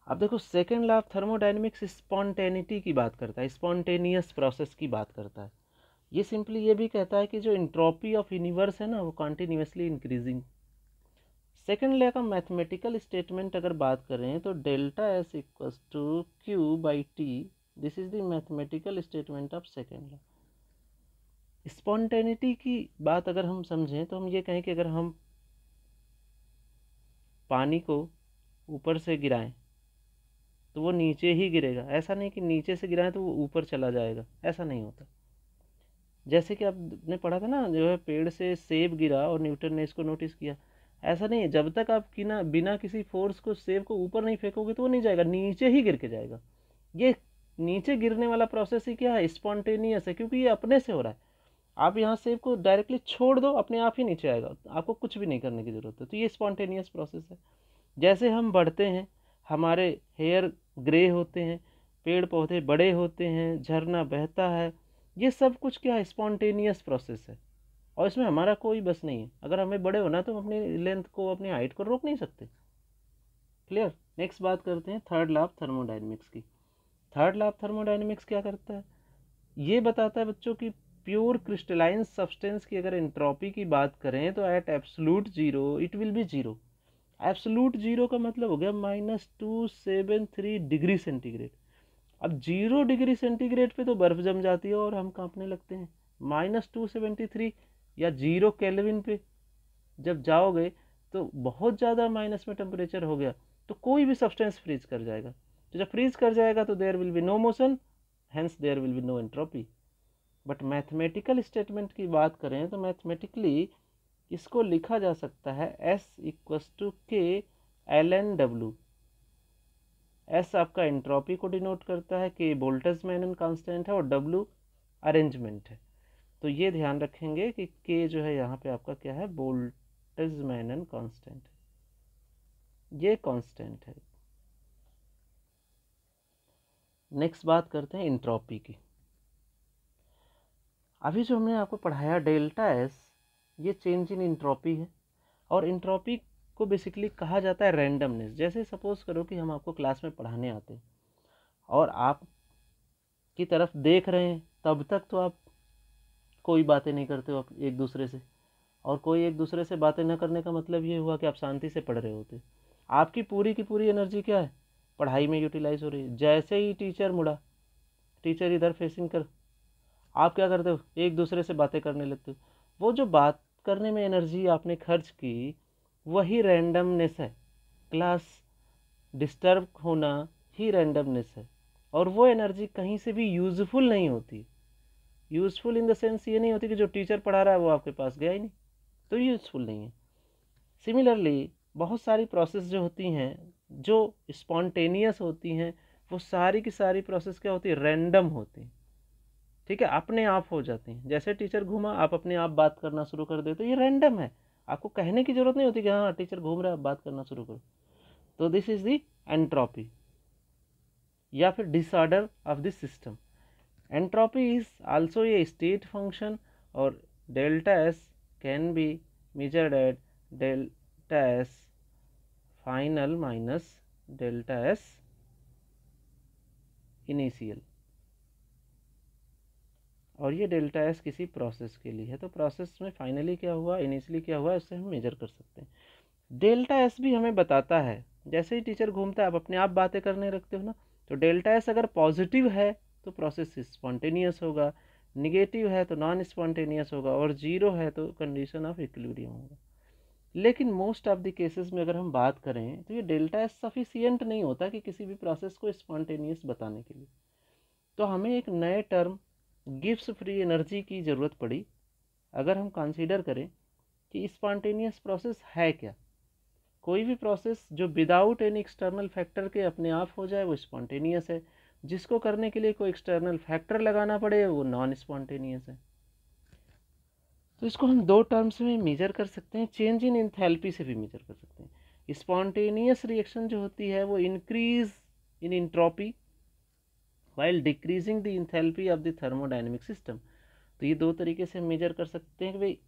अब देखो second law of thermodynamics spontaneity की बात करता है, स्पॉन्टेनियस प्रोसेस की बात करता है। ये सिंपली ये भी कहता है कि जो एंट्रोपी ऑफ यूनिवर्स है ना वो कॉन्टिन्यूसली इंक्रीजिंग। सेकेंड लॉ का मैथमेटिकल स्टेटमेंट अगर बात करें तो delta S equals to Q by T, this is the mathematical statement of second law. Spontaneity की बात अगर हम समझें तो हम ये कहें कि अगर हम पानी को ऊपर से गिराएं तो वो नीचे ही गिरेगा। ऐसा नहीं कि नीचे से गिराएं तो वो ऊपर चला जाएगा, ऐसा नहीं होता। जैसे कि आपने पढ़ा था ना, जो है पेड़ से सेब गिरा और न्यूटन ने इसको नोटिस किया। ऐसा नहीं है, जब तक आप बिना किसी फोर्स को सेब को ऊपर नहीं फेंकोगे तो वो नहीं जाएगा, नीचे ही गिर के जाएगा। ये नीचे गिरने वाला प्रोसेस ही क्या है, स्पॉन्टेनियस है, क्योंकि ये अपने से हो रहा है। आप यहाँ सेब को डायरेक्टली छोड़ दो, अपने आप ही नीचे आएगा, आपको कुछ भी नहीं करने की जरूरत है। तो ये स्पॉन्टेनियस प्रोसेस है। जैसे हम बढ़ते हैं, हमारे हेयर ग्रे होते हैं, पेड़ पौधे बड़े होते हैं, झरना बहता है, ये सब कुछ क्या है, स्पॉन्टेनियस प्रोसेस है, और इसमें हमारा कोई बस नहीं है। अगर हमें बड़े होना है तो हम अपनी लेंथ को, अपनी हाइट को रोक नहीं सकते। क्लियर। नेक्स्ट बात करते हैं थर्ड लॉ ऑफ थर्मोडायनेमिक्स की। थर्ड लॉ ऑफ थर्मोडायनेमिक्स क्या करता है, ये बताता है बच्चों की प्योर क्रिस्टलाइन सब्सटेंस की अगर एंट्रोपी की बात करें तो at absolute zero it will be zero. Absolute zero का मतलब हो गया -273 डिग्री सेंटीग्रेड। अब 0 डिग्री सेंटीग्रेड पे तो बर्फ जम जाती है और हम कांपने लगते हैं। -273 या 0 केल्विन पे जब जाओगे तो बहुत ज़्यादा माइनस में टेम्परेचर हो गया तो कोई भी सब्सटेंस फ्रीज कर जाएगा। तो जब फ्रीज कर जाएगा तो there will be no motion hence there will be no entropy. But mathematical statement की बात करें तो मैथमेटिकली इसको लिखा जा सकता है S इक्वस टू के ln W। S आपका एंट्रोपी को डिनोट करता है, के बोल्ट्जमैन कांस्टेंट है और W अरेंजमेंट है। तो ये ध्यान रखेंगे कि के जो है यहाँ पे आपका क्या है, बोल्ट्जमैन कांस्टेंट है, ये कांस्टेंट है। नेक्स्ट बात करते हैं एंट्रोपी की। अभी जो हमने आपको पढ़ाया डेल्टा एस, ये चेंज इन एंट्रोपी है और एंट्रोपी को बेसिकली कहा जाता है रैंडमनेस। जैसे सपोज करो कि हम आपको क्लास में पढ़ाने आते हैं और आप की तरफ देख रहे हैं, तब तक तो आप कोई बातें नहीं करते हो एक दूसरे से, और कोई एक दूसरे से बातें न करने का मतलब ये हुआ कि आप शांति से पढ़ रहे होते। आपकी पूरी की पूरी एनर्जी क्या है, पढ़ाई में यूटिलाइज हो रही है। जैसे ही टीचर मुड़ा, टीचर इधर फेसिंग कर, आप क्या करते हो, एक दूसरे से बातें करने लगते हो। वो जो बात करने में एनर्जी आपने खर्च की, वही रैंडमनेस है। क्लास डिस्टर्ब होना ही रैंडमनेस है, और वो एनर्जी कहीं से भी यूजफुल नहीं होती। यूजफुल इन द सेंस ये नहीं होती कि जो टीचर पढ़ा रहा है वो आपके पास गया ही नहीं, तो यूजफुल नहीं है। सिमिलरली बहुत सारी प्रोसेस जो होती हैं, जो स्पॉन्टेनियस होती हैं, वो सारी की सारी प्रोसेस क्या होती है, रैंडम होती है। ठीक है, अपने आप हो जाती हैं। जैसे टीचर घूमा, आप अपने आप बात करना शुरू कर देते हो, ये रैंडम है। आपको कहने की जरूरत नहीं होती कि हाँ टीचर घूम रहा है, आप बात करना शुरू करो। तो दिस इज द एंट्रोपी या फिर disorder of this system. Entropy is also a state function, और delta S can be measured at delta S final minus delta S initial. और ये डेल्टा एस किसी प्रोसेस के लिए है, तो प्रोसेस में फाइनली क्या हुआ, इनिशियली क्या हुआ, उससे हम मेजर कर सकते हैं। डेल्टा एस भी हमें बताता है, जैसे ही टीचर घूमता है आप अपने आप बातें करने लगते हो ना, तो डेल्टा एस अगर पॉजिटिव है तो प्रोसेस स्पॉन्टेनियस होगा, निगेटिव है तो नॉन स्पॉन्टेनियस होगा, और जीरो है तो कंडीशन ऑफ इक्विलिब्रियम होगा। लेकिन मोस्ट ऑफ द केसेस में अगर हम बात करें तो ये डेल्टा एस सफिशियंट नहीं होता कि किसी भी प्रोसेस को स्पॉन्टेनियस बताने के लिए। तो हमें एक नए टर्म गिब्स फ्री एनर्जी की ज़रूरत पड़ी, अगर हम कंसीडर करें कि स्पॉन्टेनियस प्रोसेस है क्या। कोई भी प्रोसेस जो विदाउट एनी एक्सटर्नल फैक्टर के अपने आप हो जाए वो स्पॉन्टेनियस है, जिसको करने के लिए कोई एक्सटर्नल फैक्टर लगाना पड़े वो नॉन स्पॉन्टेनियस है। तो इसको हम दो टर्म्स में मेजर कर सकते हैं, चेंज इन एंथैल्पी से भी मेजर कर सकते हैं। स्पॉन्टेनियस रिएक्शन जो होती है वो increase in entropy while decreasing the enthalpy of the thermodynamic system. तो ये दो तरीके से मेजर कर सकते हैं कि भाई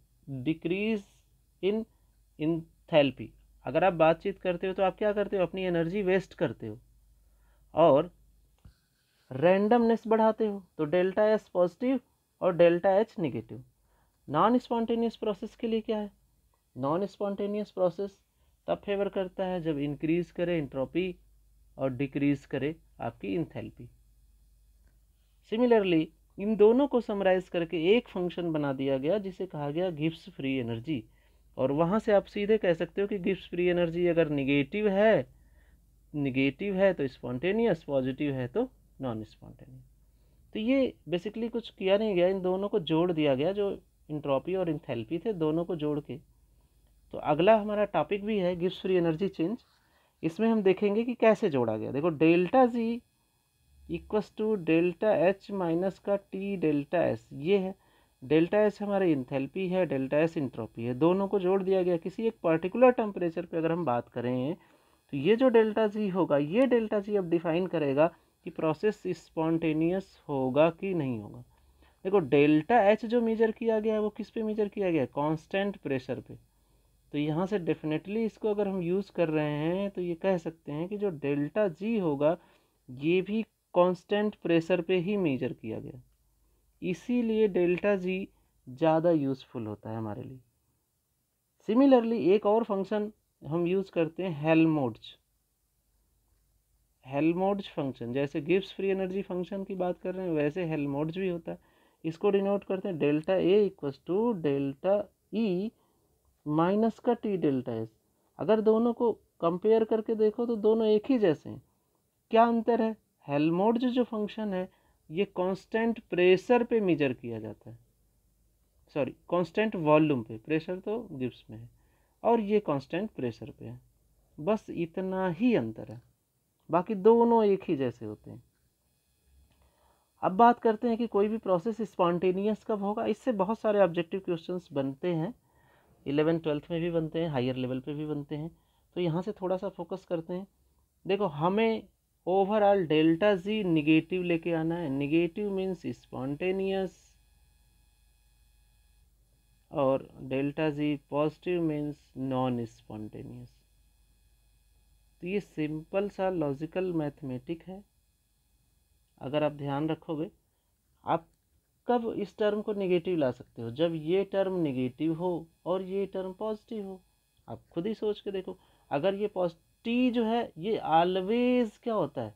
डिक्रीज इन एंथैल्पी, अगर आप बातचीत करते हो तो आप क्या करते हो, अपनी एनर्जी वेस्ट करते हो, और रैंडमनेस बढ़ाते हो तो डेल्टा एस पॉजिटिव और delta H negative. Non spontaneous process के लिए क्या है, नॉन स्पॉन्टेनियस प्रोसेस तब फेवर करता है जब इंक्रीज करे एंट्रोपी और डिक्रीज करे आपकी इंथैल्पी। सिमिलरली इन दोनों को समराइज करके एक फंक्शन बना दिया गया जिसे कहा गया गिब्स फ्री एनर्जी, और वहाँ से आप सीधे कह सकते हो कि गिब्स फ्री एनर्जी अगर निगेटिव है तो स्पॉन्टेनियस, पॉजिटिव है तो नॉन स्पॉन्टेनियस। तो ये बेसिकली कुछ किया नहीं गया, इन दोनों को जोड़ दिया गया, जो इंट्रोपी और इंथैल्पी थे दोनों को जोड़ के। तो अगला हमारा टॉपिक भी है गिब्स फ्री एनर्जी चेंज। इसमें हम देखेंगे कि कैसे जोड़ा गया। देखो delta G equals to delta H minus का टी डेल्टा एस, ये है डेल्टा एस हमारी इंथैल्पी है, डेल्टा एस इंट्रोपी है, दोनों को जोड़ दिया गया किसी एक पर्टिकुलर टेम्परेचर पे। अगर हम बात करें तो ये जो डेल्टा जी होगा, ये डेल्टा जी अब डिफाइन करेगा कि प्रोसेस स्पॉन्टेनियस होगा कि नहीं होगा। देखो डेल्टा एच जो मेजर किया गया है वो किस पे मेजर किया गया है, कांस्टेंट प्रेशर पे। तो यहाँ से डेफिनेटली इसको अगर हम यूज़ कर रहे हैं तो ये कह सकते हैं कि जो डेल्टा जी होगा ये भी कांस्टेंट प्रेशर पे ही मेजर किया गया, इसीलिए डेल्टा जी ज़्यादा यूज़फुल होता है हमारे लिए। सिमिलरली एक और फंक्शन हम यूज़ करते हैं हेल्महोल्ट्ज़ फंक्शन। जैसे गिब्स फ्री एनर्जी फंक्शन की बात कर रहे हैं वैसे हेल्महोल्ट्ज़ भी होता है। इसको डिनोट करते हैं delta A equals to delta E minus का टी डेल्टा एस। अगर दोनों को कंपेयर करके देखो तो दोनों एक ही जैसे हैं। क्या अंतर है, हेल्महोल्ट्ज़ जो फंक्शन है ये कांस्टेंट प्रेशर पे मेजर किया जाता है, सॉरी कांस्टेंट वॉल्यूम पे, प्रेशर तो गिब्स में है और ये कांस्टेंट प्रेशर पे है, बस इतना ही अंतर है, बाकी दोनों एक ही जैसे होते हैं। अब बात करते हैं कि कोई भी प्रोसेस स्पॉन्टेनियस कब होगा। इससे बहुत सारे ऑब्जेक्टिव क्वेश्चंस बनते हैं, 11th-12th में भी बनते हैं, हायर लेवल पे भी बनते हैं, तो यहाँ से थोड़ा सा फोकस करते हैं। देखो हमें ओवरऑल डेल्टा जी निगेटिव लेके आना है, निगेटिव मीन्स स्पॉन्टेनियस और डेल्टा जी पॉजिटिव मीन्स नॉन स्पॉन्टेनियस। तो ये सिंपल सा लॉजिकल मैथमेटिक है, अगर आप ध्यान रखोगे। आप कब इस टर्म को निगेटिव ला सकते हो, जब ये टर्म निगेटिव हो और ये टर्म पॉजिटिव हो। आप खुद ही सोच के देखो, अगर ये पॉजिटिव जो है ये ऑलवेज क्या होता है,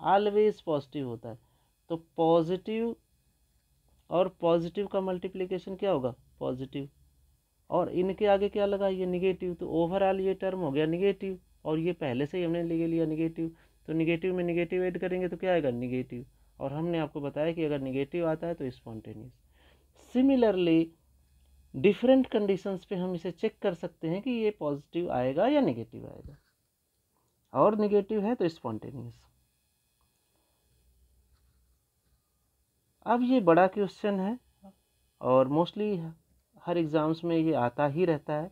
ऑलवेज पॉजिटिव होता है, तो पॉजिटिव और पॉजिटिव का मल्टीप्लिकेशन क्या होगा, पॉजिटिव, और इनके आगे क्या लगा, ये निगेटिव, तो ओवरऑल ये टर्म हो गया निगेटिव, और ये पहले से ही हमने ले लिया निगेटिव, तो निगेटिव में निगेटिव ऐड करेंगे तो क्या आएगा, निगेटिव, और हमने आपको बताया कि अगर निगेटिव आता है तो स्पॉन्टेनियस। सिमिलरली डिफरेंट कंडीशंस पे हम इसे चेक कर सकते हैं कि ये पॉजिटिव आएगा या निगेटिव आएगा, और निगेटिव है तो स्पॉन्टेनियस। अब ये बड़ा क्वेश्चन है और मोस्टली हर एग्ज़ाम्स में ये आता ही रहता है,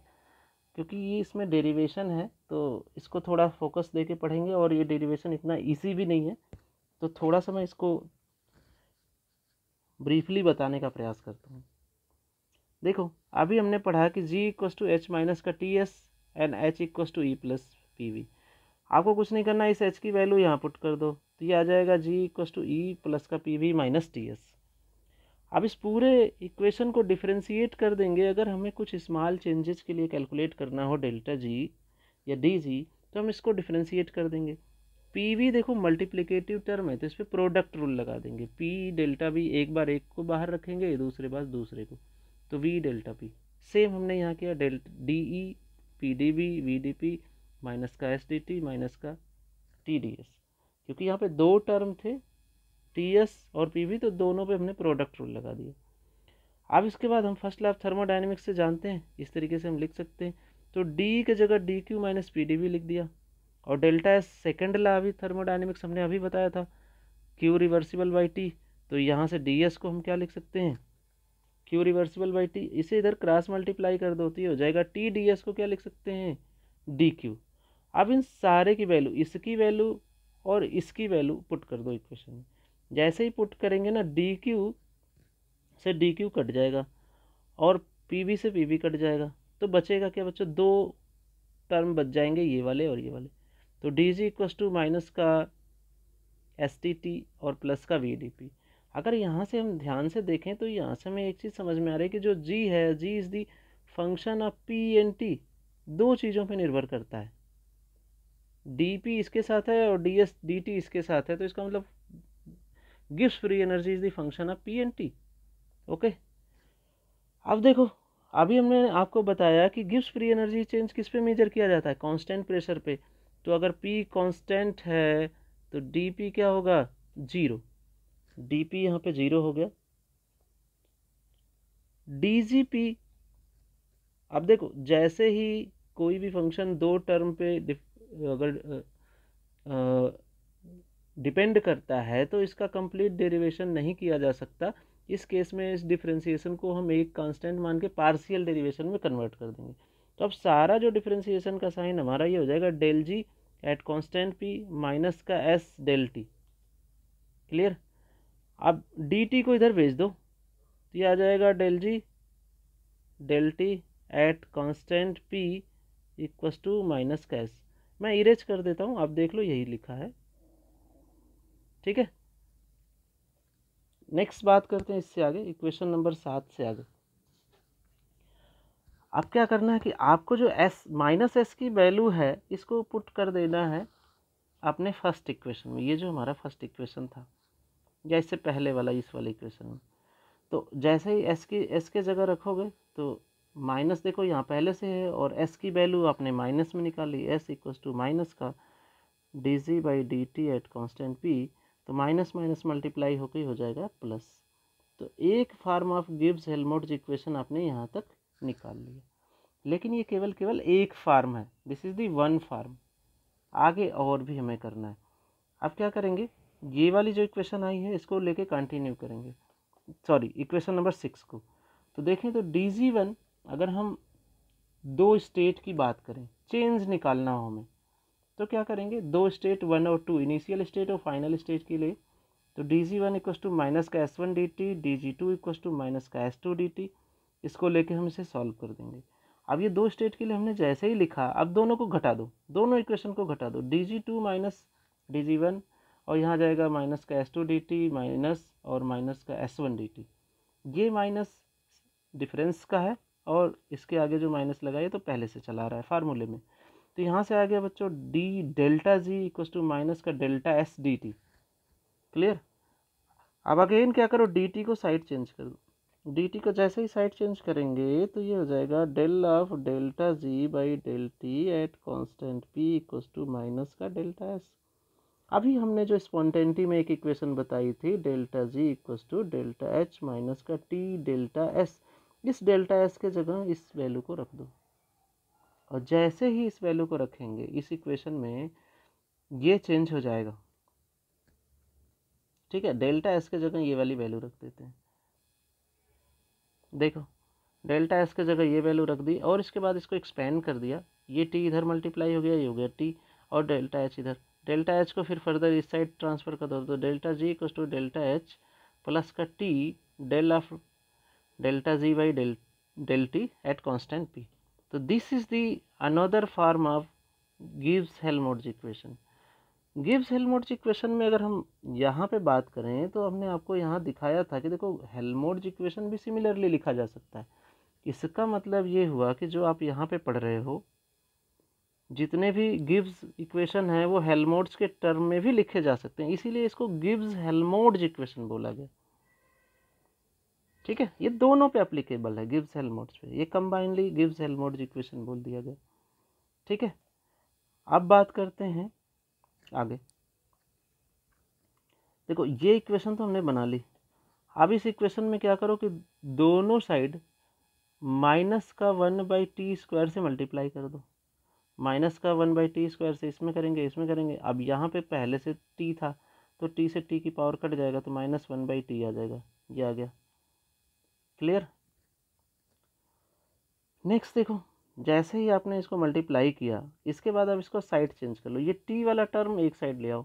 क्योंकि ये इसमें डेरिवेशन है, तो इसको थोड़ा फोकस दे के पढ़ेंगे, और ये डेरिवेशन इतना इजी भी नहीं है, तो थोड़ा सा मैं इसको ब्रीफली बताने का प्रयास करता हूँ। देखो अभी हमने पढ़ा कि g equals to H minus का T S and h equals to E plus P V. आपको कुछ नहीं करना, इस h की वैल्यू यहाँ पुट कर दो, तो ये आ जाएगा g equals to E plus का P V minus T S. अब इस पूरे इक्वेशन को डिफ्रेंशिएट कर देंगे, अगर हमें कुछ स्मॉल चेंजेस के लिए कैलकुलेट करना हो डेल्टा जी या डी जी, तो हम इसको डिफ्रेंशिएट कर देंगे। पी वी देखो मल्टीप्लिकेटिव टर्म है, तो इस पर प्रोडक्ट रूल लगा देंगे, पी डेल्टा वी, एक बार एक को बाहर रखेंगे, दूसरे बार दूसरे को, तो वी डेल्टा पी। सेम हमने यहाँ किया, D E P D V V D P minus का एस डी टी माइनस का टी डी एस, क्योंकि यहाँ पे दो टर्म थे टी एस और पी वी, तो दोनों पे हमने प्रोडक्ट रूल लगा दिया। अब इसके बाद हम फर्स्ट लॉ ऑफ थर्मोडायनेमिक्स से जानते हैं, इस तरीके से हम लिख सकते हैं, तो डी की जगह D Q minus P D V लिख दिया, और डेल्टा एस सेकेंड लॉ अभी थर्मोडायनेमिक्स हमने अभी बताया था, क्यू रिवर्सिबल बाई टी, तो यहाँ से डी एस को हम क्या लिख सकते हैं, क्यू रिवर्सिबल बाई टी, इसे इधर क्रॉस मल्टीप्लाई कर दो तो हो जाएगा टी डी एस को क्या लिख सकते हैं, डी क्यू। अब इन सारे की वैल्यू, इसकी वैल्यू और इसकी वैल्यू पुट कर दो इक्वेशन में, जैसे ही पुट करेंगे ना डी क्यू से डी क्यू कट जाएगा और पी वी से पी वी कट जाएगा, तो बचेगा क्या बच्चों, दो टर्म बच जाएंगे, ये वाले और ये वाले, तो D G equals to minus का एस टी टी और प्लस का वी डी पी। अगर यहाँ से हम ध्यान से देखें तो यहाँ से हमें एक चीज़ समझ में आ रही है कि जो जी है, G is the function of P and T, दो चीज़ों पे निर्भर करता है, डी पी इसके साथ है और डी एस डी टी इसके साथ है, तो इसका मतलब gives free energy is the function of P and T. Okay, अब देखो अभी हमने आपको बताया कि गिव्स फ्री एनर्जी चेंज किस पे मेजर किया जाता है, कांस्टेंट प्रेशर पे, तो अगर P कांस्टेंट है तो dP क्या होगा, जीरो, dP यहाँ पे जीरो हो गया। dGP, अब देखो जैसे ही कोई भी फंक्शन दो टर्म पे अगर डिपेंड करता है तो इसका कंप्लीट डेरिवेशन नहीं किया जा सकता, इस केस में इस डिफ्रेंसिएशन को हम एक कांस्टेंट मान के पार्शियल डेरिवेशन में कन्वर्ट कर देंगे। तो अब सारा जो डिफ्रेंसिएशन का साइन हमारा ये हो जाएगा del G at constant P minus का एस डेल टी। क्लियर, अब डी टी को इधर भेज दो तो ये आ जाएगा del G del T at constant P equals to minus का एस। मैं इरेज कर देता हूँ, आप देख लो यही लिखा है, ठीक है। नेक्स्ट बात करते हैं इससे आगे, इक्वेशन नंबर 7 से आगे। अब क्या करना है कि आपको जो एस माइनस एस की वैल्यू है इसको पुट कर देना है अपने फर्स्ट इक्वेशन में, ये जो हमारा फर्स्ट इक्वेशन था या इससे पहले वाला इस वाले इक्वेशन में, तो जैसे ही एस के जगह रखोगे तो माइनस देखो यहाँ पहले से है और एस की वैल्यू आपने माइनस में निकाली, एस इक्वस टू माइनस का D G by D T at constant P, तो माइनस माइनस मल्टीप्लाई होकर हो जाएगा प्लस। तो एक form of Gibbs Helmholtz equation आपने यहाँ तक निकाल लिया, लेकिन ये केवल एक फार्म है, this is the one form. आगे और भी हमें करना है। अब क्या करेंगे, ये वाली जो इक्वेशन आई है इसको लेके कंटिन्यू करेंगे, सॉरी इक्वेशन नंबर 6 को। तो देखें तो dg1 अगर हम दो स्टेट की बात करें, चेंज निकालना हो हमें, तो क्या करेंगे, दो स्टेट 1 और 2 इनिशियल स्टेट और फाइनल स्टेट के लिए, तो dg1 इक्वस टू माइनस का s1 dt, dg2 equals to minus का s2 dt, इसको लेके हम इसे सॉल्व कर देंगे। अब ये दो स्टेट के लिए हमने जैसे ही लिखा, अब दोनों को घटा दो, दोनों इक्वेशन को घटा दो, dg2 माइनस dg1 और यहाँ जाएगा माइनस का s2 dt माइनस और माइनस का s1 dt। ये माइनस डिफरेंस का है और इसके आगे जो माइनस लगाए तो पहले से चला रहा है फार्मूले में। तो यहाँ से आ गया बच्चों d delta G equal to minus का delta S D T. Clear. अब अगेन क्या करो, dt को साइड चेंज कर दो। dt को जैसे ही साइड चेंज करेंगे तो ये हो जाएगा del of delta G by del T at constant p equal to minus का डेल्टा एस। अभी हमने जो स्पॉन्टेनिटी में एक इक्वेशन बताई थी, delta G equal to delta H minus का टी डेल्टा एस, इस डेल्टा एस के जगह इस वैल्यू को रख दो, और जैसे ही इस वैल्यू को रखेंगे इस इक्वेशन में ये चेंज हो जाएगा। ठीक है, डेल्टा एस के जगह ये वाली वैल्यू रख देते हैं। देखो डेल्टा एस के जगह ये वैल्यू रख दी और इसके बाद इसको एक्सपेंड कर दिया, ये टी इधर मल्टीप्लाई हो गया, ये हो गया टी, और डेल्टा एच इधर, डेल्टा एच को फिर फर्दर इस साइड ट्रांसफर कर दो, तो delta G equal to delta H plus का T del of delta G by del T at constant P. तो this is the another form of Gibbs Helmholtz equation. Gibbs Helmholtz equation में अगर हम यहाँ पे बात करें तो हमने आपको यहाँ दिखाया था कि देखो हेल्महोल्ट्ज इक्वेशन भी सिमिलरली लिखा जा सकता है। इसका मतलब ये हुआ कि जो आप यहाँ पे पढ़ रहे हो, जितने भी गिब्स इक्वेशन है वो हेल्महोल्ट्ज के टर्म में भी लिखे जा सकते हैं, इसीलिए इसको गिब्स हेल्महोल्ट्ज इक्वेशन बोला गया। ठीक है, ये दोनों पे एप्लीकेबल है, गिब्स हेल्महोल्ट्ज पे, ये कंबाइनली गिब्स हेल्महोल्ट्ज इक्वेशन बोल दिया गया। ठीक है, अब बात करते हैं आगे। देखो ये इक्वेशन तो हमने बना ली। अब इस इक्वेशन में क्या करो कि दोनों साइड माइनस का 1/t² से मल्टीप्लाई कर दो। माइनस का 1/t² से इसमें करेंगे, इसमें करेंगे। अब यहाँ पे पहले से t था तो t से t की पावर कट जाएगा तो -1/t आ जाएगा, ये आ गया। क्लियर। नेक्स्ट देखो, जैसे ही आपने इसको मल्टीप्लाई किया इसके बाद अब इसको साइड चेंज कर लो, ये t वाला टर्म एक साइड ले आओ,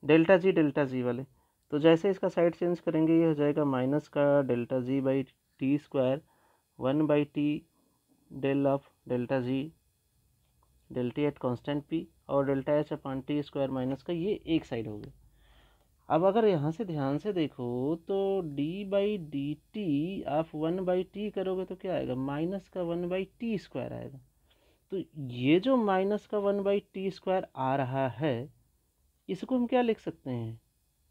डेल्टा जी वाले। तो जैसे इसका साइड चेंज करेंगे ये हो जाएगा माइनस का delta G by t² 1/t del of delta G del T at constant p और delta H upon t² minus का, ये एक साइड हो गया। अब अगर यहाँ से ध्यान से देखो तो d/dt आप 1/t करोगे तो क्या आएगा, माइनस का 1/t² आएगा। तो ये जो माइनस का 1/t² आ रहा है इसको हम क्या लिख सकते हैं,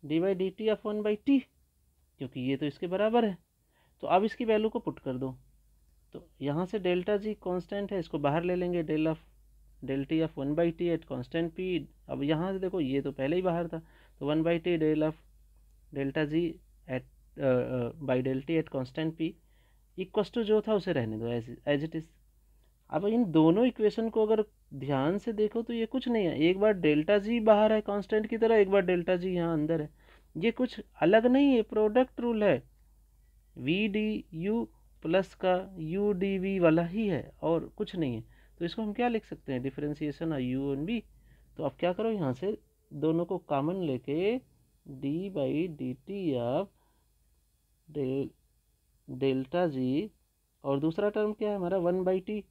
d/dt ऑफ 1/t, क्योंकि ये तो इसके बराबर है। तो अब इसकी वैल्यू को पुट कर दो, तो यहाँ से डेल्टा जी कांस्टेंट है, इसको बाहर ले लेंगे, del T of 1/t at constant p। अब यहाँ से देखो ये तो पहले ही बाहर था, तो 1/t del of delta G at by del T at constant p equals to जो था उसे रहने दो एज इट इज़। अब इन दोनों इक्वेशन को अगर ध्यान से देखो तो ये कुछ नहीं है, एक बार डेल्टा जी बाहर है कांस्टेंट की तरह, एक बार डेल्टा जी यहाँ अंदर है, ये कुछ अलग नहीं है, प्रोडक्ट रूल है, वी डी यू प्लस का यू डी वी वाला ही है और कुछ नहीं है। तो इसको हम क्या लिख सकते हैं, differentiation of U and V. तो अब क्या करो, यहाँ से दोनों को कॉमन लेके d/dt ऑफ डेल्टा जी, और दूसरा टर्म क्या है हमारा 1/t,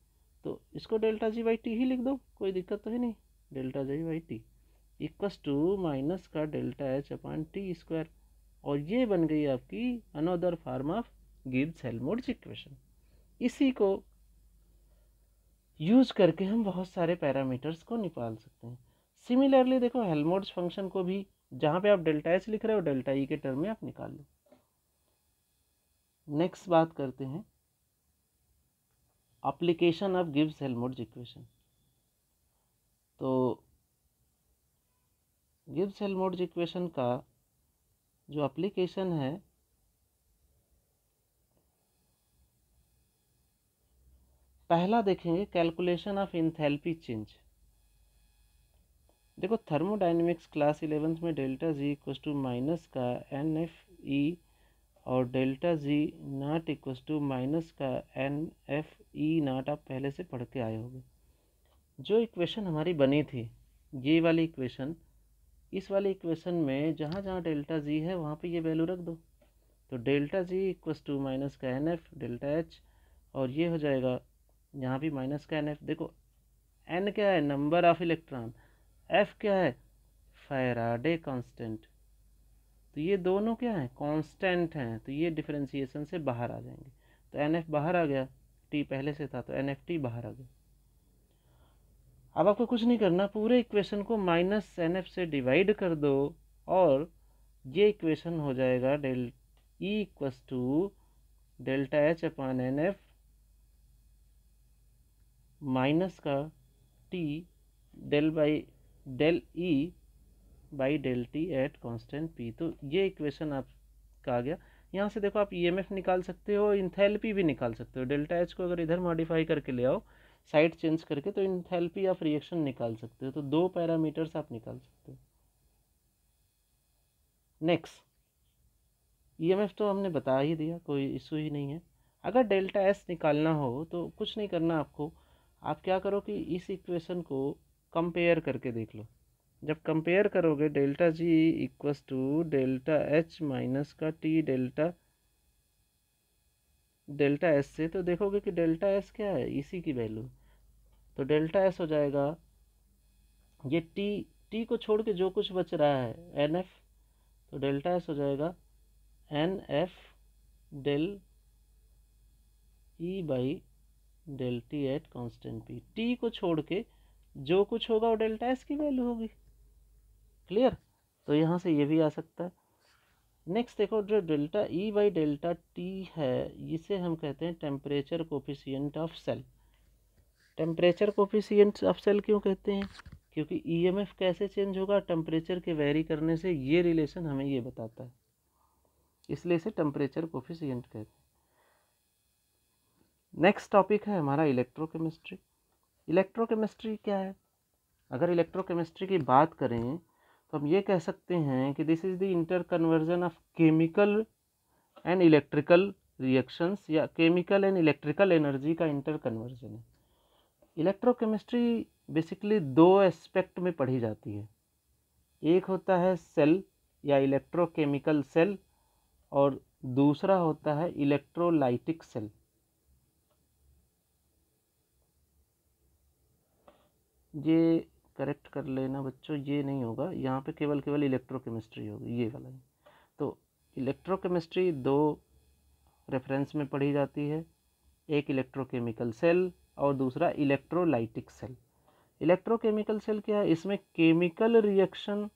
तो इसको डेल्टा जी बाई टी ही लिख दो, कोई दिक्कत तो है नहीं, delta G by T equals to minus का डेल्टा एच अपॉन t²। और ये बन गई आपकी another form of Gibbs Helmholtz equation. इसी को यूज करके हम बहुत सारे पैरामीटर्स को निकाल सकते हैं। सिमिलरली देखो हेल्महोल्ट्ज फंक्शन को भी जहाँ पे आप डेल्टा एच लिख रहे हो डेल्टा ई के टर्म में आप निकाल लो। नेक्स्ट बात करते हैं application of Gibbs Helmholtz equation. तो गिब्स हेल्महोल्ट्ज इक्वेशन का जो एप्लीकेशन है पहला देखेंगे कैलकुलेशन ऑफ इंथैल्पी चेंज। देखो थर्मोडाइनमिक्स क्लास 11th में delta G equals to minus का एन एफ ई और delta G nought equals to minus का एन एफ ई नॉट आप पहले से पढ़ के आए होंगे। जो इक्वेशन हमारी बनी थी ये वाली इक्वेशन, इस वाली इक्वेशन में जहाँ जहाँ डेल्टा जी है वहाँ पे ये वैल्यू रख दो। तो delta G equals to minus का एन एफ डेल्टा एच, और ये हो जाएगा यहाँ भी माइनस का एन एफ। देखो एन क्या है, नंबर ऑफ इलेक्ट्रॉन, एफ क्या है, फैराडे कांस्टेंट। तो ये दोनों क्या है, कांस्टेंट हैं, तो ये डिफरेंशिएशन से बाहर आ जाएंगे। तो एन एफ बाहर आ गया, टी पहले से था तो एन एफ टी बाहर आ गया। अब आपको कुछ नहीं करना, पूरे इक्वेशन को माइनस एन एफ से डिवाइड कर दो और ये इक्वेशन हो जाएगा del E equals to delta H upon N F minus का T del E by del T at constant P. तो ये इक्वेशन आपका आ गया। यहाँ से देखो आप ईएमएफ निकाल सकते हो, इंथैल्पी भी निकाल सकते हो। डेल्टा एच को अगर इधर मॉडिफाई करके ले आओ साइड चेंज करके तो इंथैल्पी ऑफ रिएक्शन निकाल सकते हो। तो दो पैरामीटर्स आप निकाल सकते हो। नेक्स्ट ईएमएफ तो हमने बता ही दिया, कोई इशू ही नहीं है। अगर डेल्टा एस निकालना हो तो कुछ नहीं करना आपको, आप क्या करो कि इस इक्वेशन को कंपेयर करके देख लो। जब कंपेयर करोगे delta G equals to delta H minus का टी डेल्टा एस से, तो देखोगे कि डेल्टा एस क्या है, इसी की वैल्यू। तो डेल्टा एस हो जाएगा ये टी को छोड़ के जो कुछ बच रहा है एन एफ, तो डेल्टा एस हो जाएगा N F del E by del T at constant P. T को छोड़ के जो कुछ होगा वो डेल्टा एस की वैल्यू होगी। क्लियर? तो यहाँ से ये भी आ सकता है। नेक्स्ट देखो, जो delta E by delta T है इसे हम कहते हैं temperature coefficient of cell. Temperature coefficient of cell क्यों कहते हैं? क्योंकि ईएमएफ कैसे चेंज होगा टेम्परेचर के वेरी करने से, ये रिलेशन हमें ये बताता है, इसलिए इसे टेम्परेचर कोफिशिएंट कहते हैं। नेक्स्ट टॉपिक है हमारा इलेक्ट्रोकेमिस्ट्री। इलेक्ट्रोकेमिस्ट्री क्या है? अगर इलेक्ट्रोकेमिस्ट्री की बात करें तो हम ये कह सकते हैं कि this is the inter conversion of chemical and electrical reactions, या केमिकल एंड इलेक्ट्रिकल एनर्जी का इंटर कन्वर्जन है। इलेक्ट्रोकेमिस्ट्री बेसिकली दो एस्पेक्ट में पढ़ी जाती है। एक होता है सेल या इलेक्ट्रोकेमिकल सेल, और दूसरा होता है इलेक्ट्रोलाइटिक सेल। ये करेक्ट कर लेना बच्चों, ये नहीं होगा यहाँ पे, केवल इलेक्ट्रोकेमिस्ट्री होगी, ये वाला है। तो इलेक्ट्रोकेमिस्ट्री दो रेफरेंस में पढ़ी जाती है, एक इलेक्ट्रोकेमिकल सेल और दूसरा इलेक्ट्रोलाइटिक सेल। इलेक्ट्रोकेमिकल सेल क्या है? इसमें केमिकल रिएक्शन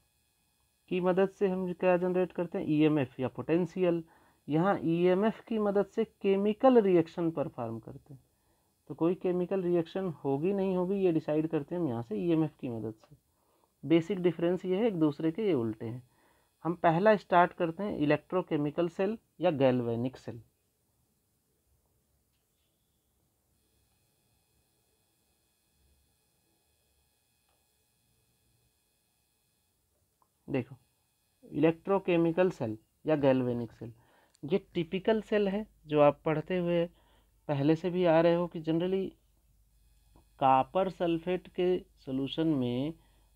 की मदद से हम क्या जनरेट करते हैं, ईएमएफ या पोटेंशियल। यहाँ ईएमएफ की मदद से केमिकल रिएक्शन परफॉर्म करते हैं। तो कोई केमिकल रिएक्शन होगी नहीं होगी ये डिसाइड करते हैं हम यहाँ से ईएमएफ की मदद से। बेसिक डिफरेंस ये है, एक दूसरे के ये उल्टे हैं। हम पहला स्टार्ट करते हैं इलेक्ट्रोकेमिकल सेल या गैल्वेनिक सेल। देखो इलेक्ट्रोकेमिकल सेल या गैल्वेनिक सेल, ये टिपिकल सेल है जो आप पढ़ते हुए पहले से भी आ रहे हो कि जनरली कॉपर सल्फेट के सॉल्यूशन में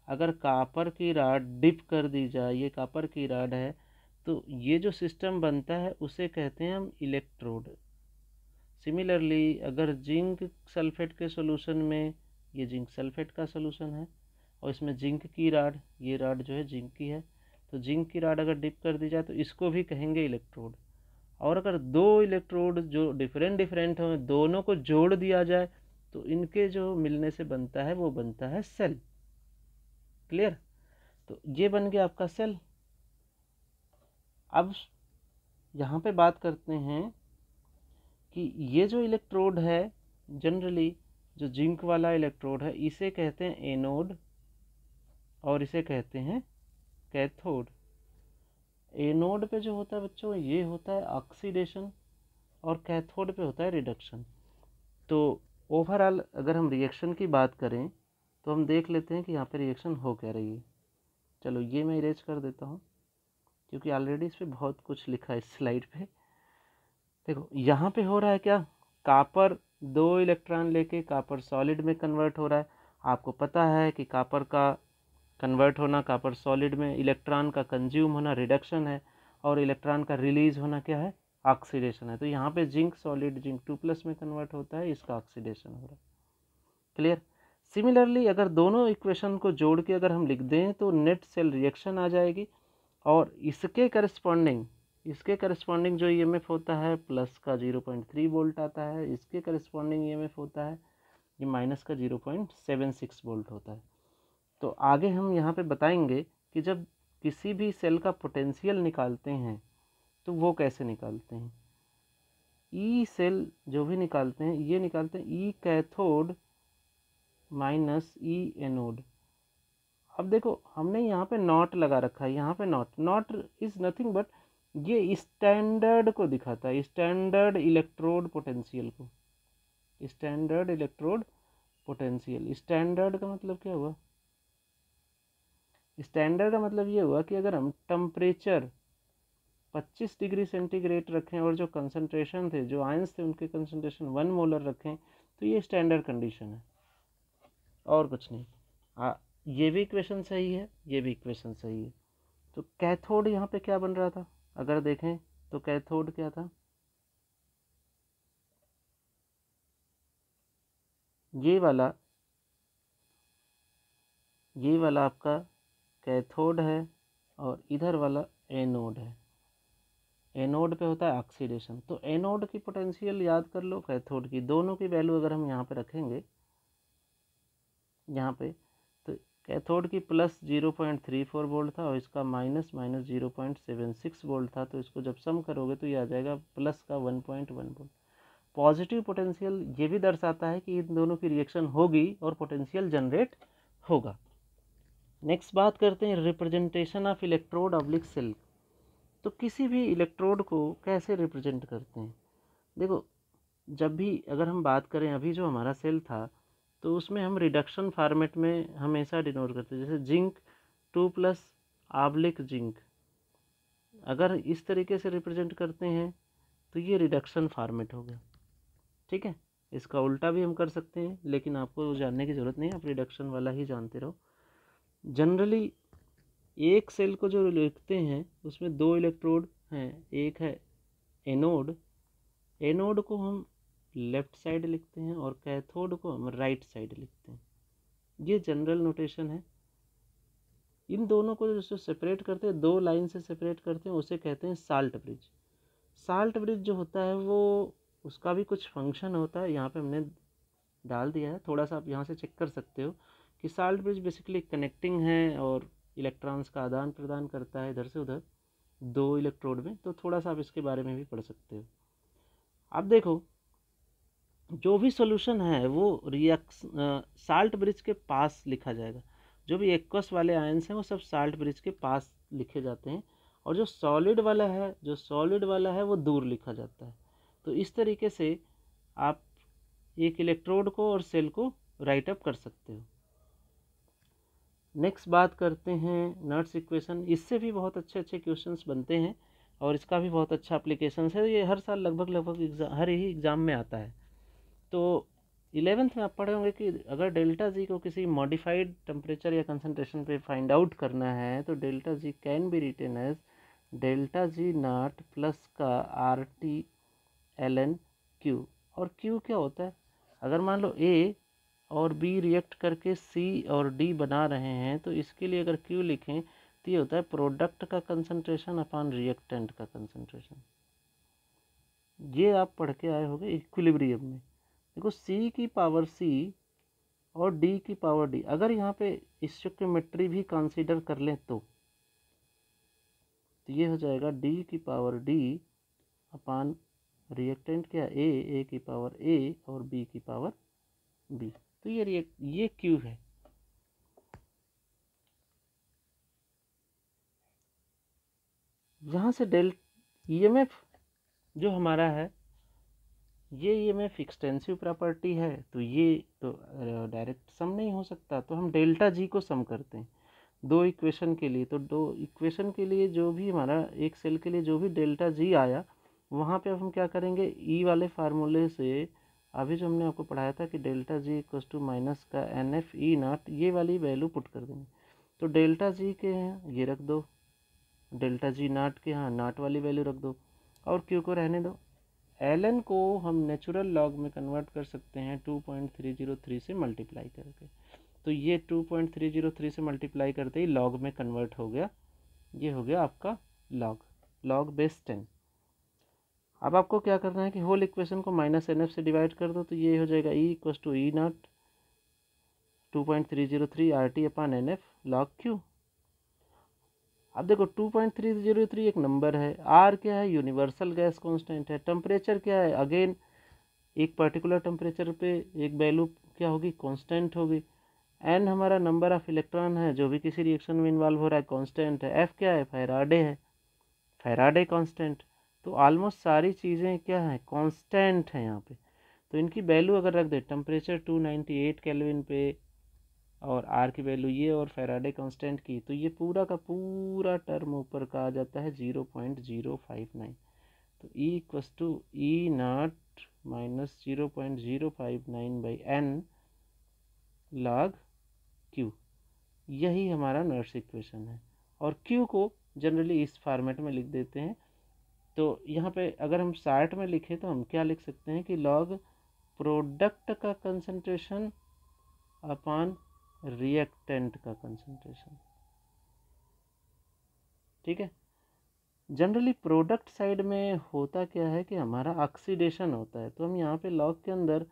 अगर कॉपर की रॉड डिप कर दी जाए, ये कॉपर की रॉड है, तो ये जो सिस्टम बनता है उसे कहते हैं हम इलेक्ट्रोड। सिमिलरली अगर जिंक सल्फेट के सॉल्यूशन में, ये जिंक सल्फेट का सॉल्यूशन है और इसमें जिंक की रॉड, ये रॉड जो है जिंक की है, तो जिंक की रॉड अगर डिप कर दी जाए तो इसको भी कहेंगे इलेक्ट्रोड। और अगर दो इलेक्ट्रोड जो डिफरेंट हो दोनों को जोड़ दिया जाए तो इनके जो मिलने से बनता है वो बनता है सेल। क्लियर? तो ये बन गया आपका सेल। अब यहाँ पे बात करते हैं कि ये जो इलेक्ट्रोड है, जनरली जो जिंक वाला इलेक्ट्रोड है इसे कहते हैं एनोड और इसे कहते हैं कैथोड, एनोड पे जो होता है बच्चों ये होता है ऑक्सीडेशन और कैथोड पे होता है रिडक्शन। तो ओवरऑल अगर हम रिएक्शन की बात करें तो हम देख लेते हैं कि यहाँ पे रिएक्शन हो क्या रही है। चलो ये मैं इरेज कर देता हूँ क्योंकि ऑलरेडी इस पर बहुत कुछ लिखा है इस स्लाइड पे। देखो यहाँ पे हो रहा है क्या, कापर 2 इलेक्ट्रॉन लेके कापर सॉलिड में कन्वर्ट हो रहा है। आपको पता है कि कापर का कन्वर्ट होना कापर सॉलिड में, इलेक्ट्रॉन का कंज्यूम होना रिडक्शन है और इलेक्ट्रॉन का रिलीज होना क्या है, ऑक्सीडेशन है। तो यहाँ पे जिंक सॉलिड जिंक 2+ में कन्वर्ट होता है, इसका ऑक्सीडेशन हो रहा है। क्लियर। सिमिलरली अगर दोनों इक्वेशन को जोड़ के अगर हम लिख दें तो नेट सेल रिएक्शन आ जाएगी और इसके करस्पॉन्डिंग जो ईएमएफ होता है प्लस का 0.3 वोल्ट आता है, इसके करस्पॉन्डिंग ईएमएफ होता है ये माइनस का 0.76 वोल्ट होता है। तो आगे हम यहाँ पे बताएंगे कि जब किसी भी सेल का पोटेंशियल निकालते हैं तो वो कैसे निकालते हैं। ई सेल जो भी निकालते हैं ये निकालते हैं ई कैथोड माइनस ई एनोड। अब देखो हमने यहाँ पे नॉट लगा रखा है, यहाँ पे नॉट इज नथिंग बट ये स्टैंडर्ड को दिखाता है, स्टैंडर्ड इलेक्ट्रोड पोटेंशियल को। स्टैंडर्ड इलेक्ट्रोड पोटेंशियल, स्टैंडर्ड का मतलब क्या हुआ, स्टैंडर्ड का मतलब ये हुआ कि अगर हम टेम्परेचर 25 डिग्री सेंटीग्रेड रखें और जो कंसंट्रेशन थे, जो आयंस थे उनके कंसंट्रेशन 1 मोलर रखें तो ये स्टैंडर्ड कंडीशन है और कुछ नहीं। ये भी इक्वेशन सही है, ये भी इक्वेशन सही है। तो कैथोड यहाँ पे क्या बन रहा था, अगर देखें तो कैथोड क्या था, ये वाला आपका कैथोड है और इधर वाला एनोड है। एनोड पे होता है ऑक्सीडेशन। तो एनोड की पोटेंशियल याद कर लो, कैथोड की, दोनों की वैल्यू अगर हम यहाँ पे रखेंगे यहाँ पे तो कैथोड की प्लस 0.34 वोल्ट था और इसका माइनस 0.76 वोल्ट था। तो इसको जब सम करोगे तो ये आ जाएगा प्लस का 1.1 वोल्ट। पॉजिटिव पोटेंशियल ये भी दर्शाता है कि इन दोनों की रिएक्शन होगी और पोटेंशियल जनरेट होगा। नेक्स्ट बात करते हैं representation of electrode oblique cell. तो किसी भी इलेक्ट्रोड को कैसे रिप्रेजेंट करते हैं। देखो जब भी अगर हम बात करें, अभी जो हमारा सेल था तो उसमें हम रिडक्शन फॉर्मेट में हमेशा डिनोट करते हैं, जैसे जिंक 2+ ऑब्लिक जिंक। अगर इस तरीके से रिप्रेजेंट करते हैं तो ये रिडक्शन फॉर्मेट हो गया। ठीक है, इसका उल्टा भी हम कर सकते हैं लेकिन आपको जानने की ज़रूरत नहीं, आप रिडक्शन वाला ही जानते रहो। जनरली एक सेल को जो लिखते हैं उसमें 2 इलेक्ट्रोड हैं, एक है एनोड, एनोड को हम लेफ्ट साइड लिखते हैं और कैथोड को हम राइट साइड लिखते हैं। ये जनरल नोटेशन है। इन दोनों को जो सेपरेट करते हैं, 2 लाइन से सेपरेट करते हैं, उसे कहते हैं साल्ट ब्रिज। साल्ट ब्रिज जो होता है वो उसका भी कुछ फंक्शन होता है, यहाँ पे हमने डाल दिया है, थोड़ा सा आप यहाँ से चेक कर सकते हो कि साल्ट ब्रिज बेसिकली कनेक्टिंग है और इलेक्ट्रॉन्स का आदान प्रदान करता है इधर से उधर 2 इलेक्ट्रोड में। तो थोड़ा सा आप इसके बारे में भी पढ़ सकते हो। अब देखो जो भी सॉल्यूशन है वो साल्ट ब्रिज के पास लिखा जाएगा। जो भी एक्वस वाले आयंस हैं वो सब साल्ट ब्रिज के पास लिखे जाते हैं और जो सॉलिड वाला है वो दूर लिखा जाता है। तो इस तरीके से आप एक इलेक्ट्रोड को और सेल को राइट अप कर सकते हो। नेक्स्ट बात करते हैं नर्स इक्वेशन। इससे भी बहुत अच्छे अच्छे क्वेश्चंस बनते हैं और इसका भी बहुत अच्छा एप्लीकेशन है। ये हर साल लगभग हर ही एग्ज़ाम में आता है। तो 11th में आप पढ़े होंगे कि अगर डेल्टा जी को किसी मॉडिफाइड टेम्परेचर या कंसंट्रेशन पे फाइंड आउट करना है तो delta G can be written as delta G nought plus का RT ln Q। और Q क्या होता है, अगर मान लो A और B रिएक्ट करके C और D बना रहे हैं तो इसके लिए अगर Q लिखें तो ये होता है प्रोडक्ट का कंसंट्रेशन अपॉन रिएक्टेंट का कंसंट्रेशन। ये आप पढ़ के आए होंगे इक्विलिब्रियम में। देखो C की पावर C और D की पावर D, अगर यहाँ पे स्टोइकियोमेट्री भी कंसीडर कर लें तो ये हो जाएगा D की पावर D अपान रिएक्टेंट क्या A की पावर A और B की पावर B। तो ये Q है। यहाँ से EMF जो हमारा है, ये EMF एक्सटेंसिव प्रॉपर्टी है, तो ये तो डायरेक्ट सम नहीं हो सकता, तो हम डेल्टा जी को सम करते हैं दो इक्वेशन के लिए। तो दो इक्वेशन के लिए जो भी हमारा एक सेल के लिए जो भी डेल्टा जी आया, वहाँ पे अब हम क्या करेंगे, ई वाले फार्मूले से अभी जो हमने आपको पढ़ाया था कि delta G equals to minus का NF ई नॉट, ये वाली वैल्यू पुट कर देंगे। तो डेल्टा जी के हैं ये रख दो, डेल्टा जी नॉट के यहाँ नॉट वाली वैल्यू रख दो, और क्यू को रहने दो। ln को हम नेचुरल लॉग में कन्वर्ट कर सकते हैं 2.303 से मल्टीप्लाई करके। तो ये 2.303 से मल्टीप्लाई करते ही लॉग में कन्वर्ट हो गया, ये हो गया आपका लॉग बेस 10। अब आपको क्या करना है कि होल इक्वेशन को -NF से डिवाइड कर दो, तो ये हो जाएगा E equals to E nought 2.303 RT upon NF log Q। अब देखो 2.303 एक नंबर है, R क्या है, यूनिवर्सल गैस कांस्टेंट है, टेम्परेचर क्या है, अगेन एक पर्टिकुलर टेम्परेचर पे एक वैल्यू क्या होगी, कांस्टेंट होगी। N हमारा नंबर ऑफ इलेक्ट्रॉन है जो भी किसी रिएक्शन में इन्वॉल्व हो रहा है, कांस्टेंट है। F क्या है, फैराडे है, फैराडे कांस्टेंट। तो ऑलमोस्ट सारी चीज़ें क्या हैं, कांस्टेंट हैं यहाँ पे। तो इनकी वैल्यू अगर रख दे, टेम्परेचर 298 केल्विन पे और आर की वैल्यू ये और फैराडे कांस्टेंट की, तो ये पूरा का पूरा टर्म ऊपर का आ जाता है 0.059। तो E equals to E nought minus 0.059 by N log Q, यही हमारा नर्स इक्वेशन है। और Q को जनरली इस फॉर्मेट में लिख देते हैं। तो यहाँ पे अगर हम शार्ट में लिखें तो हम क्या लिख सकते हैं कि लॉग प्रोडक्ट का कंसंट्रेशन अपॉन रिएक्टेंट का कंसंट्रेशन। ठीक है, जनरली प्रोडक्ट साइड में होता क्या है कि हमारा ऑक्सीडेशन होता है, तो हम यहाँ पे लॉग के अंदर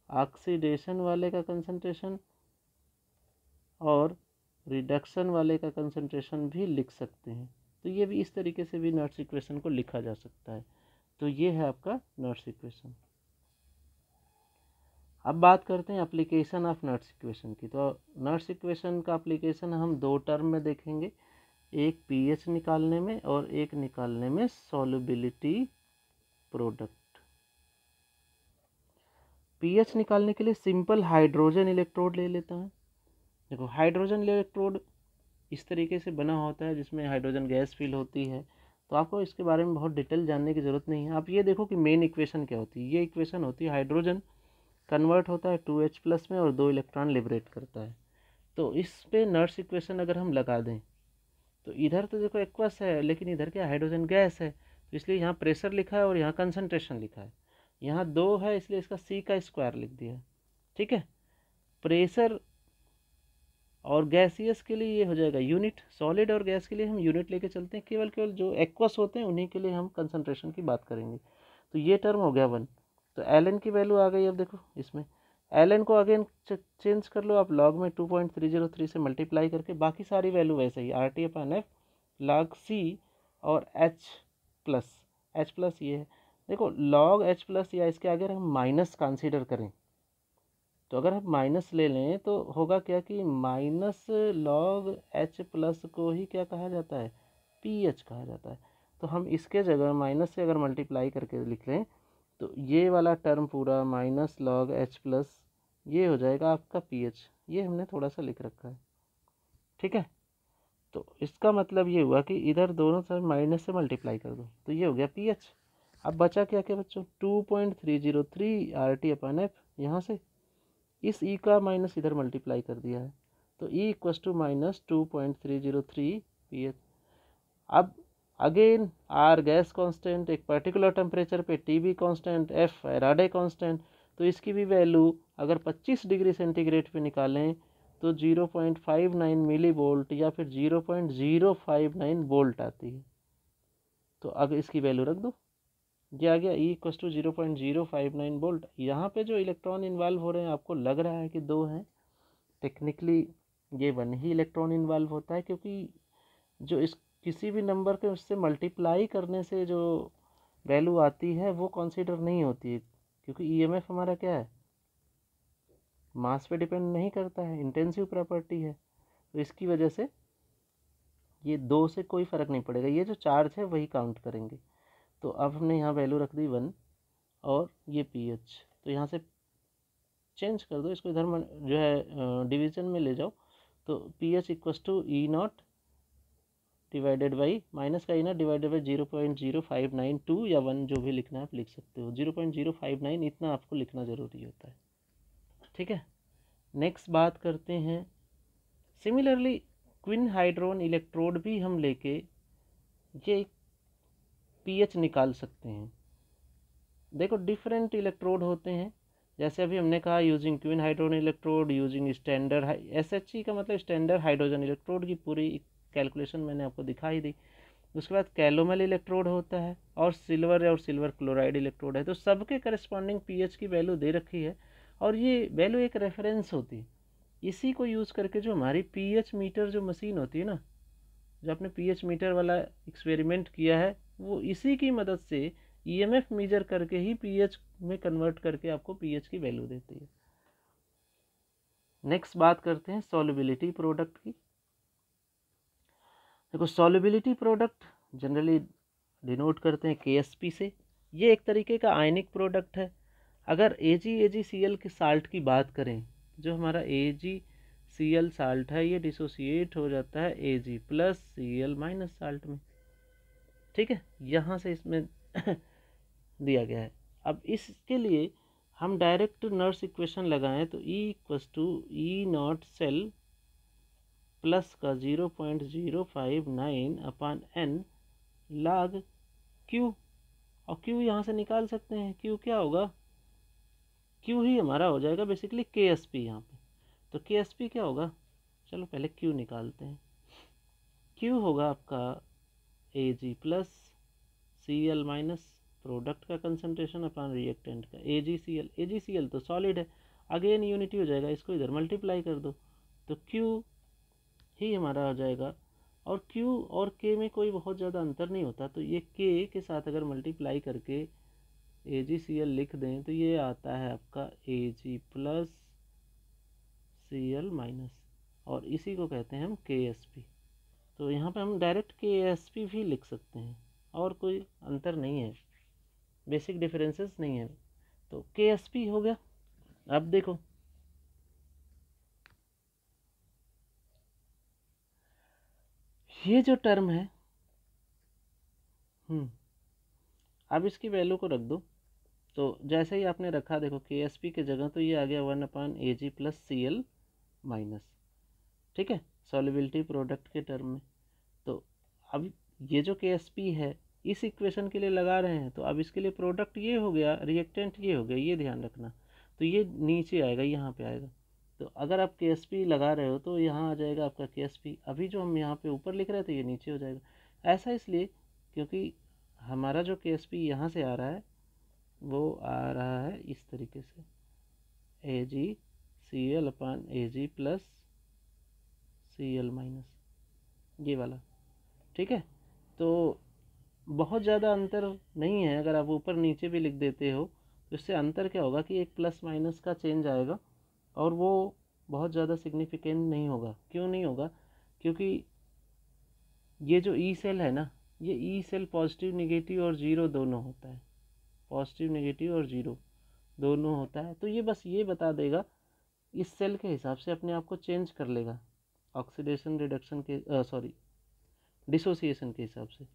ऑक्सीडेशन वाले का कंसंट्रेशन और रिडक्शन वाले का कंसंट्रेशन भी लिख सकते हैं। तो ये भी इस तरीके से भी नर्स इक्वेशन को लिखा जा सकता है। तो ये है आपका नर्स इक्वेशन। अब बात करते हैं एप्लीकेशन ऑफ नर्स इक्वेशन की। तो नर्स इक्वेशन का एप्लीकेशन हम दो टर्म में देखेंगे, एक पीएच निकालने में और एक निकालने में सॉल्युबिलिटी प्रोडक्ट। पीएच निकालने के लिए सिंपल हाइड्रोजन इलेक्ट्रोड ले लेता है। देखो हाइड्रोजन इलेक्ट्रोड इस तरीके से बना होता है जिसमें हाइड्रोजन गैस फिल होती है। तो आपको इसके बारे में बहुत डिटेल जानने की ज़रूरत नहीं है। आप ये देखो कि मेन इक्वेशन क्या होती है। ये इक्वेशन होती है, हाइड्रोजन कन्वर्ट होता है 2H प्लस में और 2 इलेक्ट्रॉन लिबरेट करता है। तो इस पे नर्स इक्वेशन अगर हम लगा दें तो इधर तो देखो एक्वस है, लेकिन इधर क्या हाइड्रोजन गैस है, तो इसलिए यहाँ प्रेशर लिखा है और यहाँ कंसंट्रेशन लिखा है। यहाँ 2 है इसलिए इसका C का स्क्वायर लिख दिया। ठीक है, प्रेशर और गैसियस के लिए ये हो जाएगा यूनिट, सॉलिड और गैस के लिए हम यूनिट लेके चलते हैं। केवल जो एक्वस होते हैं उन्हीं के लिए हम कंसंट्रेशन की बात करेंगे। तो ये टर्म हो गया 1। तो ln की वैल्यू आ गई। अब देखो इसमें ln को अगेन चेंज कर लो आप, लॉग में 2.303 से मल्टीप्लाई करके, बाकी सारी वैल्यू वैसे ही RT upon F log C और H प्लस ये है। देखो लॉग H प्लस या इसके आगे हम माइनस कंसीडर करें, तो अगर हम माइनस ले लें तो होगा क्या कि माइनस लॉग H प्लस को ही क्या कहा जाता है, PH कहा जाता है। तो हम इसके जगह माइनस से अगर मल्टीप्लाई करके लिख लें तो ये वाला टर्म पूरा माइनस लॉग H प्लस ये हो जाएगा आपका PH। ये हमने थोड़ा सा लिख रखा है। ठीक है, तो इसका मतलब ये हुआ कि इधर दोनों तरफ माइनस से मल्टीप्लाई कर दो तो ये हो गया PH। अब बचा क्या क्या बच्चों, 2.303 RT अपॉन F, यहाँ से इस E का माइनस इधर मल्टीप्लाई कर दिया है, तो E equals to minus 2.303 PH। अब अगेन R गैस कांस्टेंट, एक पर्टिकुलर टेम्परेचर पे T भी कांस्टेंट, F फैराडे कांस्टेंट। तो इसकी भी वैल्यू अगर 25 डिग्री सेंटीग्रेड पे निकालें तो 0.59 मिली वोल्ट या फिर 0.059 वोल्ट आती है। तो अब इसकी वैल्यू रख दो, ये आ गया E इक्वस टू 0.059 वोल्ट। यहाँ पे जो इलेक्ट्रॉन इन्वॉल्व हो रहे हैं आपको लग रहा है कि 2 हैं, टेक्निकली ये 1 ही इलेक्ट्रॉन इन्वॉल्व होता है, क्योंकि जो इस किसी भी नंबर के उससे मल्टीप्लाई करने से जो वैल्यू आती है वो कंसीडर नहीं होती है, क्योंकि ईएमएफ हमारा क्या है, मास पे डिपेंड नहीं करता है, इंटेंसिव प्रॉपर्टी है। तो इसकी वजह से ये 2 से कोई फ़र्क नहीं पड़ेगा, ये जो चार्ज है वही काउंट करेंगे। तो अब हमने यहाँ वैल्यू रख दी 1 और ये pH, तो यहाँ से चेंज कर दो इसको, इधर जो है डिवीज़न में ले जाओ। तो pH equals to E nought divided by minus का ई नॉट डिवाइडेड बाई 0.0592 या 1 जो भी लिखना है आप लिख सकते हो। 0.059 इतना आपको लिखना ज़रूरी होता है, ठीक है। नेक्स्ट बात करते हैं, सिमिलरली क्विन हाइड्रोन इलेक्ट्रोड भी हम लेके ये pH निकाल सकते हैं। देखो डिफरेंट इलेक्ट्रोड होते हैं, जैसे अभी हमने कहा यूजिंग क्विन hydrogen electrode, using standard SHE का मतलब स्टैंडर्ड हाइड्रोजन इलेक्ट्रोड की पूरी कैलकुलेशन मैंने आपको दिखाई दी। उसके बाद कैलोमल इलेक्ट्रोड होता है और सिल्वर क्लोराइड इलेक्ट्रोड है। तो सबके करस्पॉन्डिंग pH की वैल्यू दे रखी है और ये वैल्यू एक रेफरेंस होती है। इसी को यूज़ करके जो हमारी pH मीटर जो मशीन होती है ना, जो आपने pH मीटर वाला एक्सपेरिमेंट किया है, वो इसी की मदद से EMF मेजर करके ही pH में कन्वर्ट करके आपको pH की वैल्यू देती है। नेक्स्ट बात करते हैं सॉल्युबिलिटी प्रोडक्ट की। देखो सॉल्युबिलिटी प्रोडक्ट जनरली डिनोट करते हैं KSP से। ये एक तरीके का आयनिक प्रोडक्ट है। अगर AgCl के साल्ट की बात करें, जो हमारा AgCl साल्ट है ये डिसोसिएट हो जाता है Ag plus Cl minus salt में, ठीक है। यहाँ से इसमें दिया गया है। अब इसके लिए हम डायरेक्ट नर्स इक्वेशन लगाएं तो E equals to E not cell plus का 0.059 अपान n log Q, और Q यहाँ से निकाल सकते हैं। Q क्या होगा, Q ही हमारा हो जाएगा बेसिकली KSP यहाँ पे। तो KSP क्या होगा, चलो पहले Q निकालते हैं। Q होगा आपका Ag plus Cl minus product का कंसंट्रेशन अपॉन रिएक्टेंट का AgCl तो सॉलिड है, अगेन यूनिटी हो जाएगा, इसको इधर मल्टीप्लाई कर दो तो Q ही हमारा हो जाएगा। और Q और K में कोई बहुत ज़्यादा अंतर नहीं होता, तो ये K के साथ अगर मल्टीप्लाई करके AgCl लिख दें तो ये आता है आपका Ag प्लस Cl माइनस, और इसी को कहते हैं हम KSP। तो यहाँ पे हम डायरेक्ट KSP भी लिख सकते हैं और कोई अंतर नहीं है, बेसिक डिफरेंसेस नहीं है। तो KSP हो गया। अब देखो ये जो टर्म है, अब इसकी वैल्यू को रख दो। तो जैसे ही आपने रखा, देखो KSP की जगह तो ये आ गया 1 अपान Ag प्लस Cl माइनस, ठीक है, सॉल्युबिलिटी प्रोडक्ट के टर्म में। तो अब ये जो KSP है इस इक्वेशन के लिए लगा रहे हैं, तो अब इसके लिए प्रोडक्ट ये हो गया, रिएक्टेंट ये हो गया, ये ध्यान रखना। तो ये नीचे आएगा, यहाँ पे आएगा। तो अगर आप KSP लगा रहे हो तो यहाँ आ जाएगा आपका KSP। अभी जो हम यहाँ पे ऊपर लिख रहे थे ये नीचे हो जाएगा। ऐसा इसलिए क्योंकि हमारा जो KSP यहाँ से आ रहा है वो आ रहा है इस तरीके से, AgCl अपान Ag प्लस Cl माइनस, ये वाला, ठीक है। तो बहुत ज़्यादा अंतर नहीं है, अगर आप ऊपर नीचे भी लिख देते हो तो इससे अंतर क्या होगा कि एक प्लस माइनस का चेंज आएगा और वो बहुत ज़्यादा सिग्निफिकेंट नहीं होगा। क्यों नहीं होगा, क्योंकि ये जो ई सेल है ना, ये ई सेल पॉजिटिव नेगेटिव और ज़ीरो दोनों होता है, पॉजिटिव नेगेटिव और ज़ीरो दोनों होता है। तो ये बस ये बता देगा, इस सेल के हिसाब से अपने आप को चेंज कर लेगा ऑक्सीडेशन रिडक्शन के सॉरी डिसोसिएशन के हिसाब से।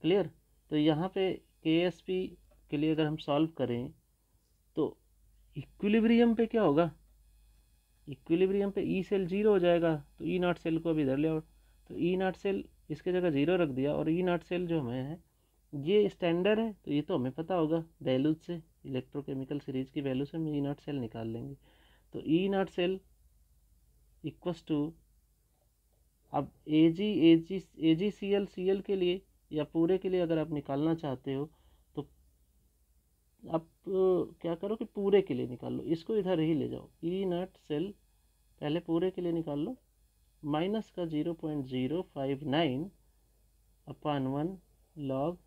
क्लियर। तो यहाँ पे KSP के लिए अगर हम सॉल्व करें तो इक्विलिब्रियम पे क्या होगा, इक्विलिब्रियम पे ई सेल जीरो हो जाएगा, तो ई नॉट सेल को अभी इधर ले आओ। तो ई नॉट सेल इसके जगह जीरो रख दिया, और ई नॉट सेल जो हमें है ये स्टैंडर्ड है, तो ये तो हमें पता होगा वैल्यूज से, इलेक्ट्रोकेमिकल सीरीज की वैल्यू से हम ई नॉट सेल निकाल लेंगे। तो ई नॉट सेल इक्वस टू, अब AgCl के लिए या पूरे के लिए अगर आप निकालना चाहते हो तो आप क्या करो कि पूरे के लिए निकाल लो, इसको इधर ही ले जाओ, ई नॉट सेल पहले पूरे के लिए निकाल लो, माइनस का 0.059 अपान 1 लॉग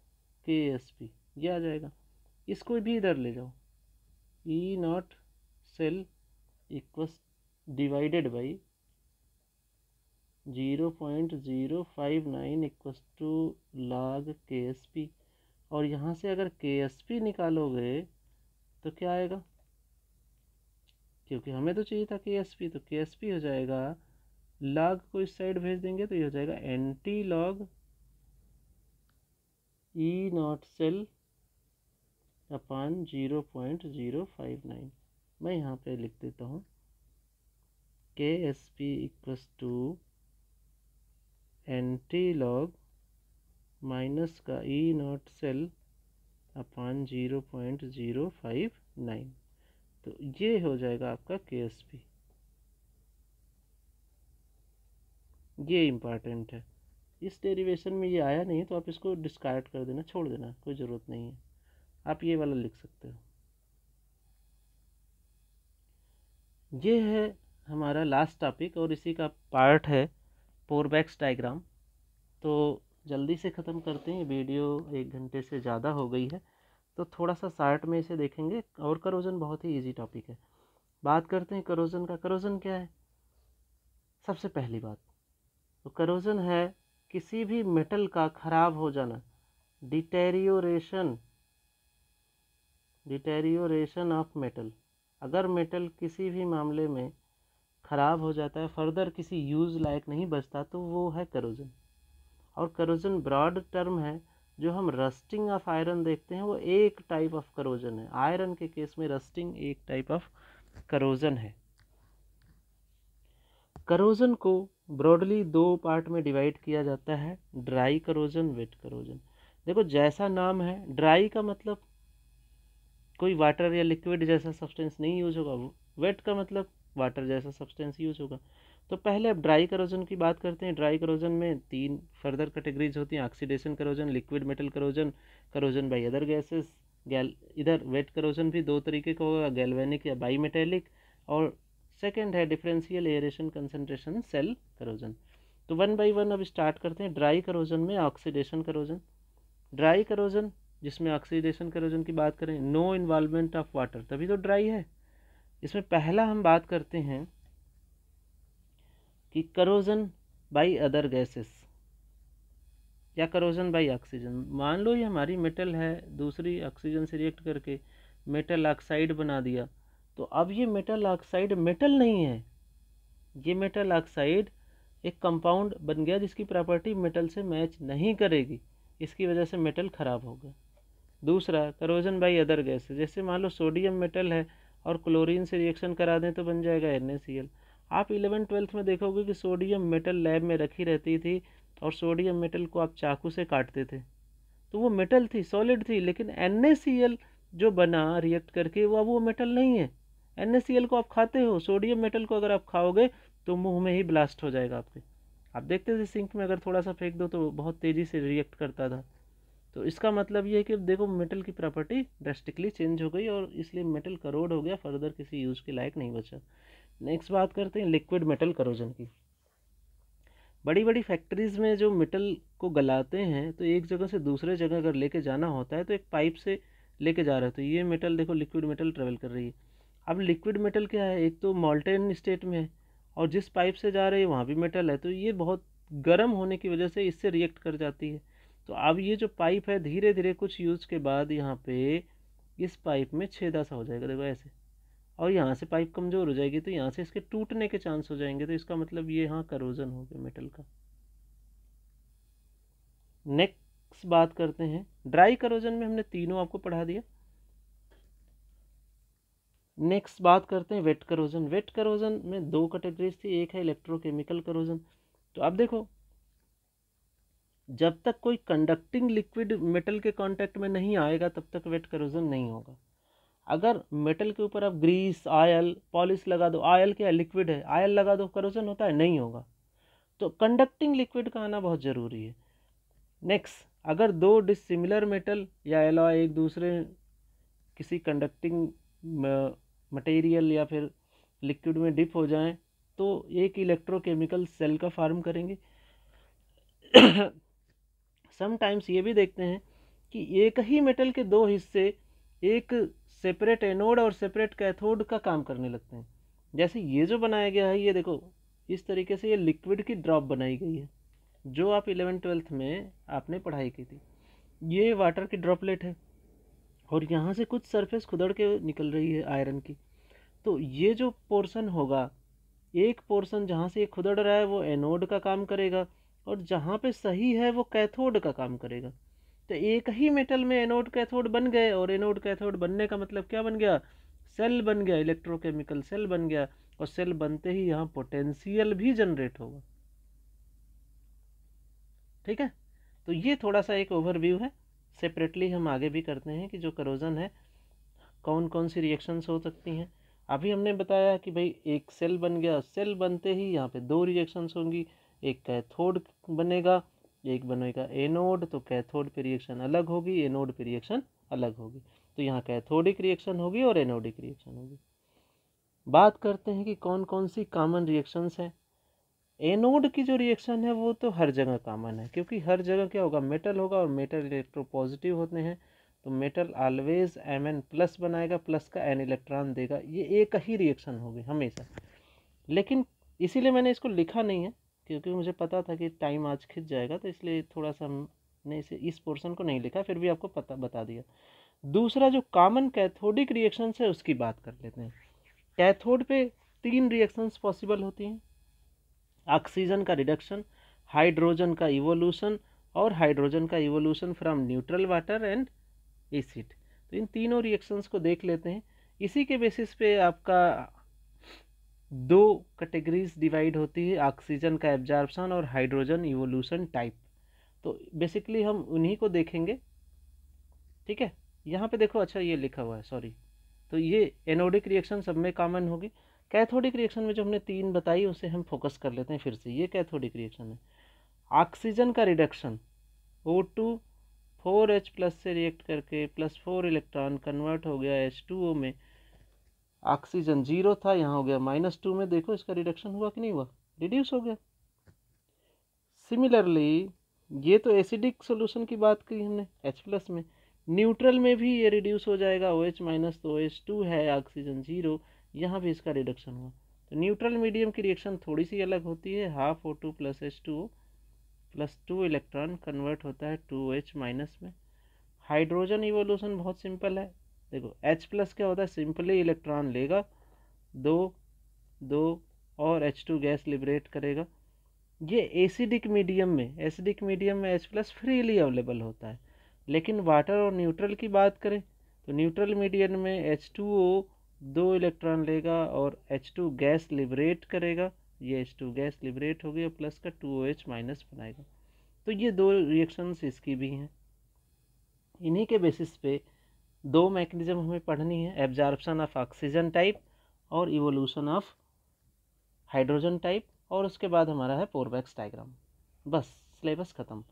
KSP, ये आ जाएगा। इसको भी इधर ले जाओ, E not cell equals divided by 0.059 equals to log KSP, और यहाँ से अगर KSP निकालोगे तो क्या आएगा, क्योंकि हमें तो चाहिए था KSP, तो KSP हो जाएगा, log को इस साइड भेज देंगे तो ये हो जाएगा anti log E not cell upon 0.059। मैं यहाँ पे लिख देता हूँ KSP equals to anti log minus का E नॉट सेल अपान 0.059। तो ये हो जाएगा आपका KSP। ये इम्पॉर्टेंट है, इस डेरिवेशन में ये आया नहीं तो आप इसको डिस्कार्ड कर देना, छोड़ देना, कोई ज़रूरत नहीं है। आप ये वाला लिख सकते हो। ये है हमारा लास्ट टॉपिक और इसी का पार्ट है पोरबैक्स डायग्राम। तो जल्दी से ख़त्म करते हैं, वीडियो 1 घंटे से ज़्यादा हो गई है, तो थोड़ा सा शार्ट में इसे देखेंगे। और करोजन बहुत ही इजी टॉपिक है। बात करते हैं करोजन का। करोजन क्या है? सबसे पहली बात तो करोजन है किसी भी मेटल का खराब हो जाना, डिटेरियोरेशन ऑफ मेटल। अगर मेटल किसी भी मामले में ख़राब हो जाता है, फर्दर किसी यूज़ लायक नहीं बचता, तो वो है करोजन। और करोजन ब्रॉड टर्म है। जो हम रस्टिंग ऑफ आयरन देखते हैं वो एक टाइप ऑफ करोजन है। आयरन के केस में रस्टिंग एक टाइप ऑफ करोजन है। करोजन को ब्रॉडली 2 पार्ट में डिवाइड किया जाता है, ड्राई करोजन, वेट करोजन। देखो जैसा नाम है, ड्राई का मतलब कोई वाटर या लिक्विड जैसा सब्सटेंस नहीं यूज होगा, वेट का मतलब वाटर जैसा सब्सटेंस यूज होगा। तो पहले अब ड्राई करोजन की बात करते हैं। ड्राई करोजन में 3 फर्दर कैटेगरीज होती हैं, oxidation corrosion, liquid metal corrosion, corrosion by other gases. इधर वेट करोजन भी 2 तरीके का होगा, गैल्वेनिक या बाई मेटेलिक, और सेकेंड है differential aeration concentration cell corrosion. तो 1 बाई 1 अब स्टार्ट करते हैं। ड्राई करोजन में ऑक्सीडेशन करोजन। ड्राई करोजन जिसमें ऑक्सीडेशन करोजन की बात करें, नो इन्वॉल्वमेंट ऑफ वाटर, तभी तो ड्राई है। इसमें पहला हम बात करते हैं कि करोजन बाई अदर गैसेस या करोजन बाई ऑक्सीजन। मान लो ये हमारी मेटल है, दूसरी ऑक्सीजन से रिएक्ट करके मेटल ऑक्साइड बना दिया, तो अब ये मेटल ऑक्साइड मेटल नहीं है, ये मेटल ऑक्साइड एक कंपाउंड बन गया जिसकी प्रॉपर्टी मेटल से मैच नहीं करेगी, इसकी वजह से मेटल खराब हो गया। दूसरा करोजन बाई अदर गैस, जैसे मान लो सोडियम मेटल है और क्लोरीन से रिएक्शन करा दें तो बन जाएगा NaCl। आप 11th-12th में देखोगे कि सोडियम मेटल लैब में रखी रहती थी और सोडियम मेटल को आप चाकू से काटते थे, तो वो मेटल थी, सॉलिड थी, लेकिन NaCl जो बना रिएक्ट करके वो मेटल नहीं है। NaCl को आप खाते हो, सोडियम मेटल को अगर आप खाओगे तो मुंह में ही ब्लास्ट हो जाएगा आपके। आप देखते थे सिंक में अगर थोड़ा सा फेंक दो तो बहुत तेज़ी से रिएक्ट करता था। तो इसका मतलब ये है कि देखो मेटल की प्रॉपर्टी ड्रास्टिकली चेंज हो गई और इसलिए मेटल करोड हो गया, फर्दर किसी यूज़ के लायक नहीं बचा। नेक्स्ट बात करते हैं लिक्विड मेटल करोजन की। बड़ी बड़ी फैक्ट्रीज़ में जो मेटल को गलाते हैं तो एक जगह से दूसरे जगह अगर लेके जाना होता है तो एक पाइप से लेके जा रहे हैं, तो ये मेटल देखो लिक्विड मेटल ट्रेवल कर रही है। अब लिक्विड मेटल क्या है, एक तो मॉल्टेन स्टेट में है और जिस पाइप से जा रही है वहाँ भी मेटल है, तो ये बहुत गर्म होने की वजह से इससे रिएक्ट कर जाती है। तो अब ये जो पाइप है धीरे धीरे कुछ यूज़ के बाद यहाँ पे इस पाइप में छेदा सा हो जाएगा, देखो ऐसे, और यहाँ से पाइप कमज़ोर हो जाएगी तो यहाँ से इसके टूटने के चांस हो जाएंगे। तो इसका मतलब ये यहाँ करोजन हो गया मेटल का। नेक्स्ट बात करते हैं ड्राई करोजन में, हमने तीनों आपको पढ़ा दिया। नेक्स्ट बात करते हैं वेट करोजन। वेट करोजन में 2 कैटेगरीज थी, एक है इलेक्ट्रोकेमिकल करोजन। तो अब देखो जब तक कोई कंडक्टिंग लिक्विड मेटल के कांटेक्ट में नहीं आएगा तब तक वेट करोजन नहीं होगा। अगर मेटल के ऊपर आप ग्रीस, ऑयल, पॉलिश लगा दो, ऑयल क्या लिक्विड है, ऑयल लगा दो, करोजन होता है? नहीं होगा। तो कंडक्टिंग लिक्विड का आना बहुत ज़रूरी है। नेक्स्ट, अगर 2 डिसिमिलर मेटल या एलॉय एक दूसरे किसी कंडक्टिंग मटेरियल या फिर लिक्विड में डिप हो जाएं तो एक इलेक्ट्रोकेमिकल सेल का फॉर्म करेंगे। समटाइम्स ये भी देखते हैं कि एक ही मेटल के 2 हिस्से एक सेपरेट एनोड और सेपरेट कैथोड का काम करने लगते हैं। जैसे ये जो बनाया गया है, ये देखो इस तरीके से ये लिक्विड की ड्रॉप बनाई गई है, जो आप 11th-12th में आपने पढ़ाई की थी। ये वाटर की ड्रॉपलेट है और यहाँ से कुछ सरफेस खुदड़ के निकल रही है आयरन की। तो ये जो पोर्शन होगा, एक पोर्शन जहाँ से ये खुदड़ रहा है वो एनोड का काम करेगा और जहाँ पे सही है वो कैथोड का काम करेगा। तो एक ही मेटल में एनोड कैथोड बन गए और एनोड कैथोड बनने का मतलब क्या बन गया, सेल बन गया, इलेक्ट्रोकेमिकल सेल बन गया। और सेल बनते ही यहाँ पोटेंशियल भी जनरेट होगा। ठीक है, तो ये थोड़ा सा एक ओवरव्यू है। सेपरेटली हम आगे भी करते हैं कि जो करोजन है कौन कौन सी रिएक्शंस हो सकती हैं। अभी हमने बताया कि भाई एक सेल बन गया, सेल बनते ही यहाँ पे दो रिएक्शंस होंगी, एक कैथोड बनेगा, एक बनेगा एनोड। तो कैथोड पे रिएक्शन अलग होगी, एनोड पे रिएक्शन अलग होगी। तो यहाँ कैथोडिक रिएक्शन होगी और एनोडिक रिएक्शन होगी। बात करते हैं कि कौन कौन सी कॉमन रिएक्शंस हैं। एनोड की जो रिएक्शन है वो तो हर जगह कॉमन है, क्योंकि हर जगह क्या होगा, मेटल होगा और मेटल इलेक्ट्रोपॉजिटिव होते हैं। तो मेटल ऑलवेज Mn प्लस बनाएगा, प्लस का n इलेक्ट्रॉन देगा। ये एक ही रिएक्शन होगी हमेशा। लेकिन इसीलिए मैंने इसको लिखा नहीं है, क्योंकि मुझे पता था कि टाइम आज खिंच जाएगा, तो इसलिए थोड़ा सा हमने इस पोर्शन को नहीं लिखा, फिर भी आपको बता दिया। दूसरा जो कॉमन कैथोडिक रिएक्शंस है उसकी बात कर लेते हैं। कैथोड पे 3 रिएक्शंस पॉसिबल होती हैं, ऑक्सीजन का रिडक्शन, हाइड्रोजन का इवोल्यूशन और हाइड्रोजन का evolution from neutral water and acid. तो इन तीनों रिएक्शंस को देख लेते हैं। इसी के बेसिस पे आपका 2 कैटेगरीज डिवाइड होती है, ऑक्सीजन का एब्जॉर्प्शन और हाइड्रोजन इवोल्यूशन टाइप। तो बेसिकली हम उन्हीं को देखेंगे। ठीक है, यहाँ पे देखो, अच्छा ये लिखा हुआ है, सॉरी। तो ये एनोडिक रिएक्शन सब में कॉमन होगी। कैथोडिक रिएक्शन में जो हमने 3 बताई उसे हम फोकस कर लेते हैं फिर से। ये कैथोडिक रिएक्शन है, ऑक्सीजन का रिडक्शन, O2 4H प्लस से रिएक्ट करके +4 इलेक्ट्रॉन कन्वर्ट हो गया H2O में। ऑक्सीजन 0 था, यहाँ हो गया -2 में। देखो इसका रिडक्शन हुआ कि नहीं हुआ, रिड्यूस हो गया। सिमिलरली ये तो एसिडिक सॉल्यूशन की बात की हमने H+ में, न्यूट्रल में भी ये रिड्यूस हो जाएगा। OH- तो OH2 है, ऑक्सीजन 0, यहाँ भी इसका रिडक्शन हुआ। तो न्यूट्रल मीडियम की रिएक्शन थोड़ी सी अलग होती है। Half O2 + H2O +2 electron convert होता है 2OH- में। हाइड्रोजन इवोल्यूशन बहुत सिंपल है। देखो H+ क्या होता है, सिंपली इलेक्ट्रॉन लेगा, 2 2 और H2 गैस लिबरेट करेगा। ये एसिडिक मीडियम में H+ फ्रीली अवेलेबल होता है। लेकिन वाटर और न्यूट्रल की बात करें तो न्यूट्रल मीडियम में H2O 2 इलेक्ट्रॉन लेगा और H2 गैस लिबरेट करेगा। ये H2 गैस लिबरेट हो गई और प्लस का 2OH- बनाएगा। तो ये 2 रिएक्शंस इसकी भी हैं। इन्हीं के बेसिस पे 2 मैकेनिज्म हमें पढ़नी है, एब्जॉर्प्शन ऑफ ऑक्सीजन टाइप और इवोल्यूशन ऑफ हाइड्रोजन टाइप। और उसके बाद हमारा है पोरबैक्स डायग्राम। बस सिलेबस ख़त्म।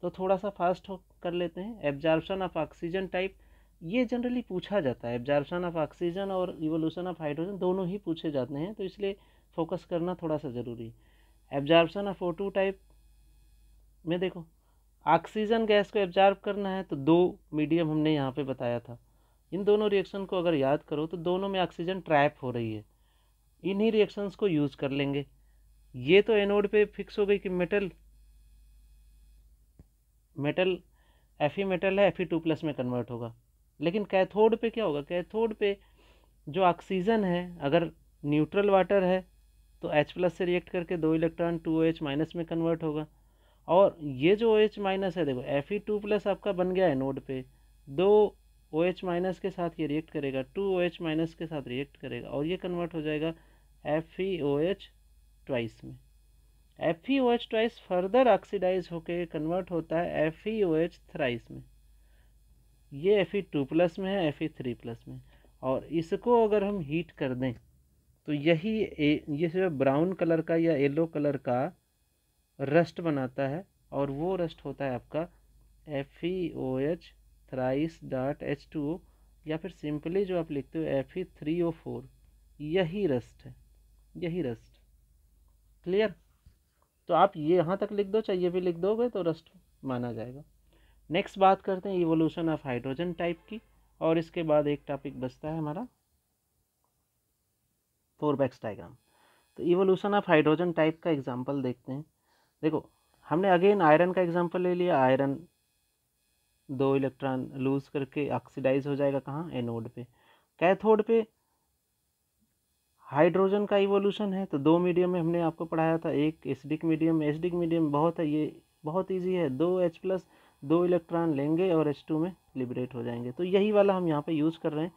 तो थोड़ा सा फास्ट हो कर लेते हैं। एब्जॉर्प्शन ऑफ ऑक्सीजन टाइप ये जनरली पूछा जाता है। एब्जॉर्प्शन ऑफ ऑक्सीजन और इवोल्यूशन ऑफ हाइड्रोजन दोनों ही पूछे जाते हैं, तो इसलिए फोकस करना थोड़ा सा ज़रूरी है। एब्जॉर्प्शन ऑफ O2 टाइप में देखो, ऑक्सीजन गैस को एब्जॉर्ब करना है तो 2 मीडियम हमने यहाँ पे बताया था। इन दोनों रिएक्शन को अगर याद करो तो दोनों में ऑक्सीजन ट्रैप हो रही है, इन्हीं रिएक्शंस को यूज़ कर लेंगे। ये तो एनोड पे फिक्स हो गई कि मेटल Fe मेटल है, Fe2+ में कन्वर्ट होगा। लेकिन कैथोड पे क्या होगा, कैथोड पे जो ऑक्सीजन है अगर न्यूट्रल वाटर है तो H+ से रिएक्ट करके 2 इलेक्ट्रॉन 2OH- में कन्वर्ट होगा। और ये जो OH- है, देखो Fe2+ आपका बन गया एनोड पे, 2 OH- के साथ ये रिएक्ट करेगा, 2OH- के साथ रिएक्ट करेगा और ये कन्वर्ट हो जाएगा FeOH ट्वाइस में। FeOH ट्वाइस फर्दर ऑक्सीडाइज होकर कन्वर्ट होता है FeOH थ्राइस में। ये Fe2+ में है, Fe3+ में। और इसको अगर हम हीट कर दें तो ये जो ब्राउन कलर का या येलो कलर का रस्ट बनाता है, और वो रस्ट होता है आपका FeOH थ्राइस डॉट H2O, या फिर सिंपली जो आप लिखते हो Fe3O4। यही रस्ट है, यही रस्ट। क्लियर? तो आप ये यहाँ तक लिख दो, चाहे ये भी लिख दोगे तो रस्ट माना जाएगा। नेक्स्ट बात करते हैं इवोल्यूशन ऑफ हाइड्रोजन टाइप की, और इसके बाद एक टॉपिक बचता है हमारा फोरबैक्स डायग्राम। तो तो इवोल्यूशन ऑफ हाइड्रोजन टाइप का एग्जांपल देखते हैं। देखो हमने अगेन आयरन का एग्जांपल ले लिया। आयरन 2 इलेक्ट्रॉन लूज करके ऑक्सीडाइज हो जाएगा कहाँ, एनोड पे। कैथोड पे हाइड्रोजन का इवोल्यूशन है तो 2 मीडियम में हमने आपको पढ़ाया था, एक एसिडिक मीडियम। एसिडिक मीडियम बहुत है, ये बहुत ईजी है, 2H+ 2 इलेक्ट्रॉन लेंगे और H2 में लिबरेट हो जाएंगे। तो यही वाला हम यहाँ पे यूज़ कर रहे हैं।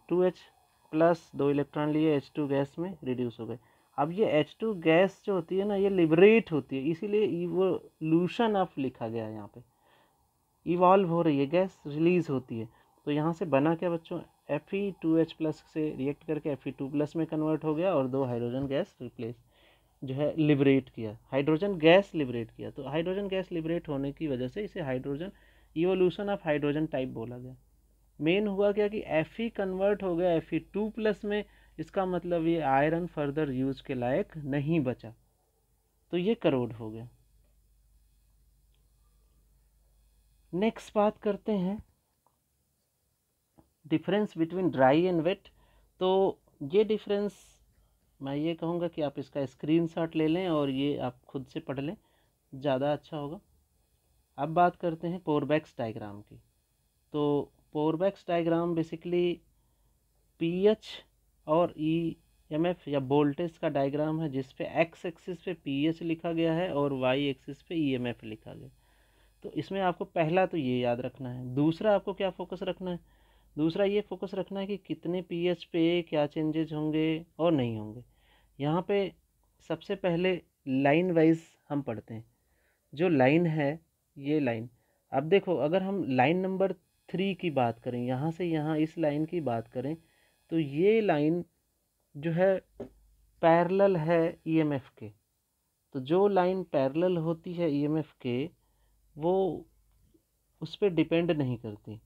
2H+ 2 इलेक्ट्रॉन लिए, H2 गैस में रिड्यूस हो गए। अब ये H2 गैस जो होती है ना, ये लिबरेट होती है, इसीलिए इवोल्यूशन ऑफ लिखा गया है यहाँ पे। इवॉल्व हो रही है, गैस रिलीज होती है। तो यहाँ से बना क्या बच्चों, Fe2H+ से रिएक्ट करके Fe2+ में कन्वर्ट हो गया और 2 हाइड्रोजन गैस रिप्लेस जो है लिबरेट किया, हाइड्रोजन गैस लिबरेट किया। तो हाइड्रोजन गैस लिबरेट होने की वजह से इसे hydrogen evolution of hydrogen type बोला गया। मेन हुआ क्या कि Fe कन्वर्ट हो गया Fe2+ में, इसका मतलब ये आयरन फर्दर यूज के लायक नहीं बचा, तो ये करोड हो गया। नेक्स्ट बात करते हैं difference between dry and wet. तो ये डिफरेंस मैं ये कहूँगा कि आप इसका स्क्रीनशॉट ले लें और ये आप खुद से पढ़ लें, ज़्यादा अच्छा होगा। अब बात करते हैं पोरबैक्स डायग्राम की। तो पोरबैक्स डायग्राम बेसिकली पीएच और ईएमएफ या वोल्टेज का डायग्राम है, जिस पे एक्स एक्सिस पे पीएच लिखा गया है और वाई एक्सिस पे ईएमएफ लिखा गया। तो इसमें आपको पहला तो ये याद रखना है। दूसरा आपको क्या फोकस रखना है, दूसरा ये फोकस रखना है कि कितने पीएच पे क्या चेंजेज होंगे और नहीं होंगे। यहाँ पे सबसे पहले लाइन वाइज हम पढ़ते हैं। जो लाइन है ये लाइन, अब देखो अगर हम लाइन नंबर 3 की बात करें, यहाँ से यहाँ इस लाइन की बात करें, तो ये लाइन जो है पैरेलल है ईएमएफ के। तो जो लाइन पैरेलल होती है ईएमएफ के, वो उस पर डिपेंड नहीं करती।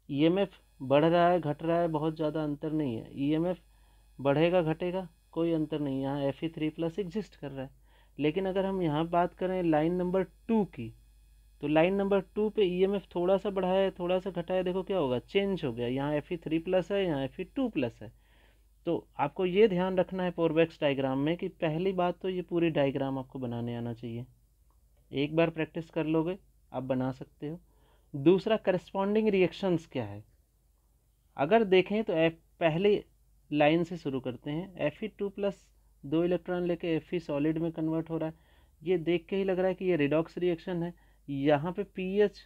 ईएमएफ बढ़ रहा है घट रहा है, बहुत ज़्यादा अंतर नहीं है। ईएमएफ बढ़ेगा घटेगा कोई अंतर नहीं, यहाँ Fe3+ एग्जिस्ट कर रहा है। लेकिन अगर हम यहाँ बात करें लाइन नंबर 2 की, तो लाइन नंबर 2 पे ईएमएफ थोड़ा सा बढ़ा है थोड़ा सा घटा है, देखो क्या होगा, चेंज हो गया। यहाँ Fe3+ है, यहाँ Fe2+ है। तो आपको ये ध्यान रखना है पोरबैक्स डायग्राम में कि पहली बात तो ये पूरी डायग्राम आपको बनाने आना चाहिए। एक बार प्रैक्टिस कर लोगे आप बना सकते हो। दूसरा करस्पॉन्डिंग रिएक्शंस क्या है, अगर देखें तो पहले लाइन से शुरू करते हैं। Fe2+ 2 इलेक्ट्रॉन लेके Fe सॉलिड में कन्वर्ट हो रहा है, ये देख के ही लग रहा है कि ये रिडॉक्स रिएक्शन है। यहाँ पे पीएच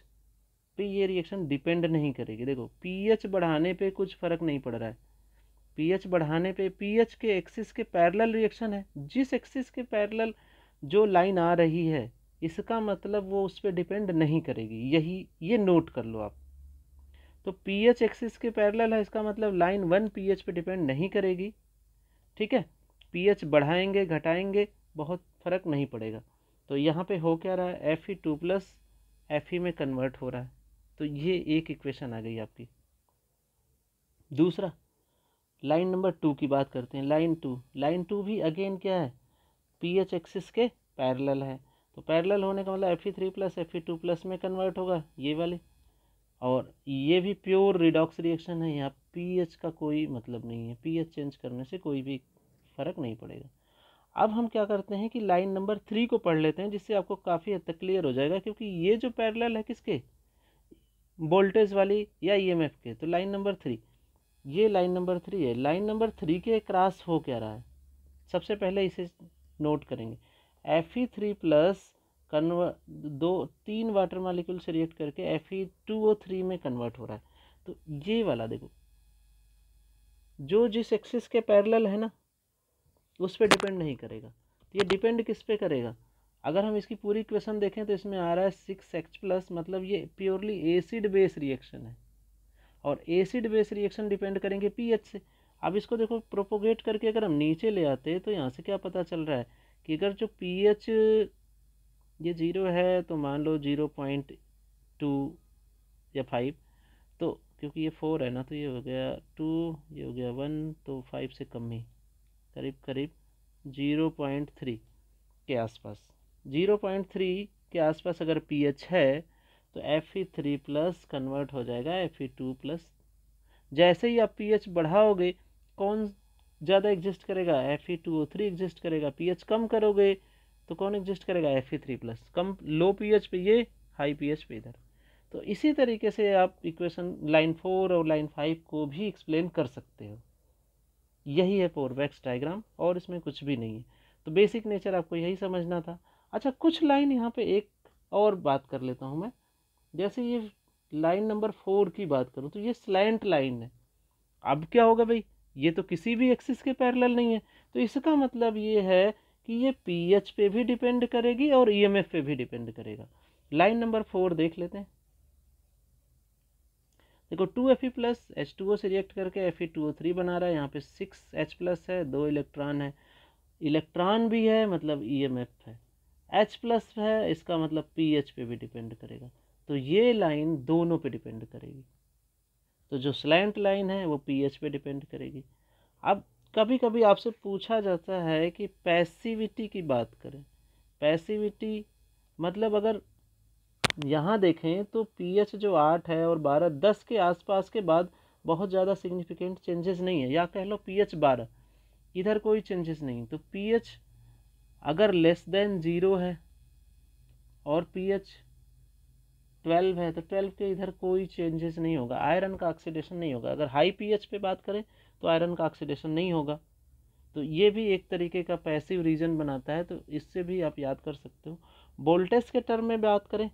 पे ये रिएक्शन डिपेंड नहीं करेगी। देखो पीएच बढ़ाने पे कुछ फर्क नहीं पड़ रहा है, पीएच बढ़ाने पे पीएच के एक्सिस के पैरेलल रिएक्शन है। जिस एक्सिस के पैरेलल जो लाइन आ रही है, इसका मतलब वो उस पर डिपेंड नहीं करेगी, यही ये नोट कर लो आप। तो पीएच एक्सिस के पैरेलल है, इसका मतलब लाइन 1 पीएच पे डिपेंड नहीं करेगी। ठीक है, पीएच बढ़ाएंगे घटाएंगे बहुत फर्क नहीं पड़ेगा। तो यहाँ पे हो क्या रहा है, Fe2+ Fe में कन्वर्ट हो रहा है। तो ये एक इक्वेशन आ गई आपकी। दूसरा लाइन नंबर 2 की बात करते हैं। लाइन 2 भी अगेन क्या है, पीएच एक्सिस के पैरेलल है। तो पैरेलल होने का मतलब Fe3+ Fe2+ में कन्वर्ट होगा ये वाले। और ये भी प्योर रिडॉक्स रिएक्शन है, यहाँ पीएच का कोई मतलब नहीं है, पीएच चेंज करने से कोई भी फर्क नहीं पड़ेगा। अब हम क्या करते हैं कि लाइन नंबर 3 को पढ़ लेते हैं, जिससे आपको काफ़ी हद तक क्लियर हो जाएगा। क्योंकि ये जो पैरेलल है किसके, वोल्टेज वाली या ईएमएफ के। तो लाइन नंबर 3, ये लाइन नंबर 3 है। लाइन नंबर 3 के क्रॉस हो क्या रहा है, सबसे पहले इसे नोट करेंगे। Fe3+ कन्वर्ट 3 वाटर मॉलिक्यूल से रिएक्ट करके Fe2O3 में कन्वर्ट हो रहा है। तो ये वाला देखो, जो जिस एक्सिस के पैरेलल है ना, उस पर डिपेंड नहीं करेगा। तो ये डिपेंड किस पे करेगा, अगर हम इसकी पूरी इक्वेशन देखें तो इसमें आ रहा है 6H+, मतलब ये प्योरली एसिड बेस रिएक्शन है। और एसिड बेस रिएक्शन डिपेंड करेंगे पीएच से। अब इसको देखो प्रोपोगेट करके अगर हम नीचे ले आते तो यहाँ से क्या पता चल रहा है कि अगर जो पीएच ये 0 है तो मान लो 0.2 या 5, तो क्योंकि ये 4 है ना, तो ये हो गया 2, ये हो गया 1, तो 5 से कम ही, करीब करीब 0.3 के आसपास। 0.3 के आसपास अगर पीएच है तो Fe3+ कन्वर्ट हो जाएगा Fe2+। जैसे ही आप पीएच बढ़ाओगे, कौन ज़्यादा एग्जिस्ट करेगा Fe2O3 एग्जिस्ट करेगा। pH कम करोगे तो कौन एग्जिस्ट करेगा Fe3+। कम लो pH पे ये, हाई pH पे इधर। तो इसी तरीके से आप इक्वेशन लाइन 4 और लाइन 5 को भी एक्सप्लेन कर सकते हो। यही है पोरबैक्स डायग्राम और इसमें कुछ भी नहीं है। तो बेसिक नेचर आपको यही समझना था। अच्छा, कुछ लाइन यहाँ पे एक और बात कर लेता हूँ मैं। जैसे ये लाइन नंबर 4 की बात करूँ तो ये स्लैंट लाइन है। अब क्या होगा भाई, ये तो किसी भी एक्सिस के पैरेलल नहीं है, तो इसका मतलब ये है कि ये pH पे भी डिपेंड करेगी और EMF पे भी डिपेंड करेगा। लाइन नंबर 4 देख लेते हैं। देखो 2Fe+ H2O से रिएक्ट करके Fe2O3 बना रहा है। यहाँ पे 6H+ है, 2 इलेक्ट्रॉन है। इलेक्ट्रॉन भी है मतलब EMF है। H+ है, इसका मतलब pH पे भी डिपेंड करेगा। तो ये लाइन दोनों पे डिपेंड करेगी। तो जो स्लैंट लाइन है वो pH पे डिपेंड करेगी। अब कभी कभी आपसे पूछा जाता है कि पैसिविटी की बात करें। पैसिविटी मतलब अगर यहाँ देखें तो pH जो 8 है और 12, 10 के आसपास के बाद बहुत ज़्यादा सिग्निफिकेंट चेंजेस नहीं है, या कह लो pH 12, इधर कोई चेंजेस नहीं। तो pH अगर लेस देन 0 है और pH 12 है तो 12 के इधर कोई चेंजेस नहीं होगा, आयरन का ऑक्सीडेशन नहीं होगा। अगर हाई pH पे बात करें तो आयरन का ऑक्सीडेशन नहीं होगा। तो ये भी एक तरीके का पैसिव रीजन बनाता है, तो इससे भी आप याद कर सकते हो। वोल्टेज के टर्म में बात करें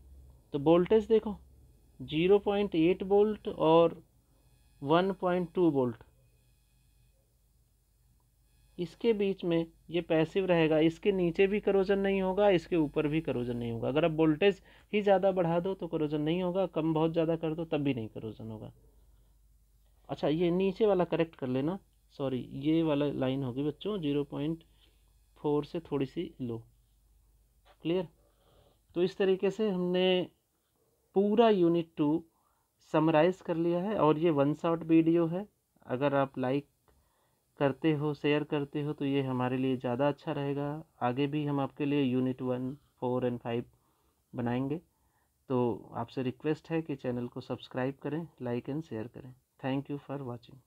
तो वोल्टेज देखो 0.8 वोल्ट और 1.2 वोल्ट, इसके बीच में ये पैसिव रहेगा। इसके नीचे भी करोजन नहीं होगा, इसके ऊपर भी करोजन नहीं होगा। अगर आप वोल्टेज ही ज़्यादा बढ़ा दो तो करोजन नहीं होगा, कम बहुत ज़्यादा कर दो तब भी नहीं करोजन होगा। अच्छा, ये नीचे वाला करेक्ट कर लेना, सॉरी ये वाला लाइन होगी बच्चों 0.4 से थोड़ी सी लो। क्लियर? तो इस तरीके से हमने पूरा यूनिट 2 समराइज़ कर लिया है। और ये वन शॉट वीडियो है, अगर आप लाइक करते हो, शेयर करते हो तो ये हमारे लिए ज़्यादा अच्छा रहेगा। आगे भी हम आपके लिए यूनिट 1, 4 एंड 5 बनाएंगे। तो आपसे रिक्वेस्ट है कि चैनल को सब्सक्राइब करें, लाइक एंड शेयर करें। Thank you for watching.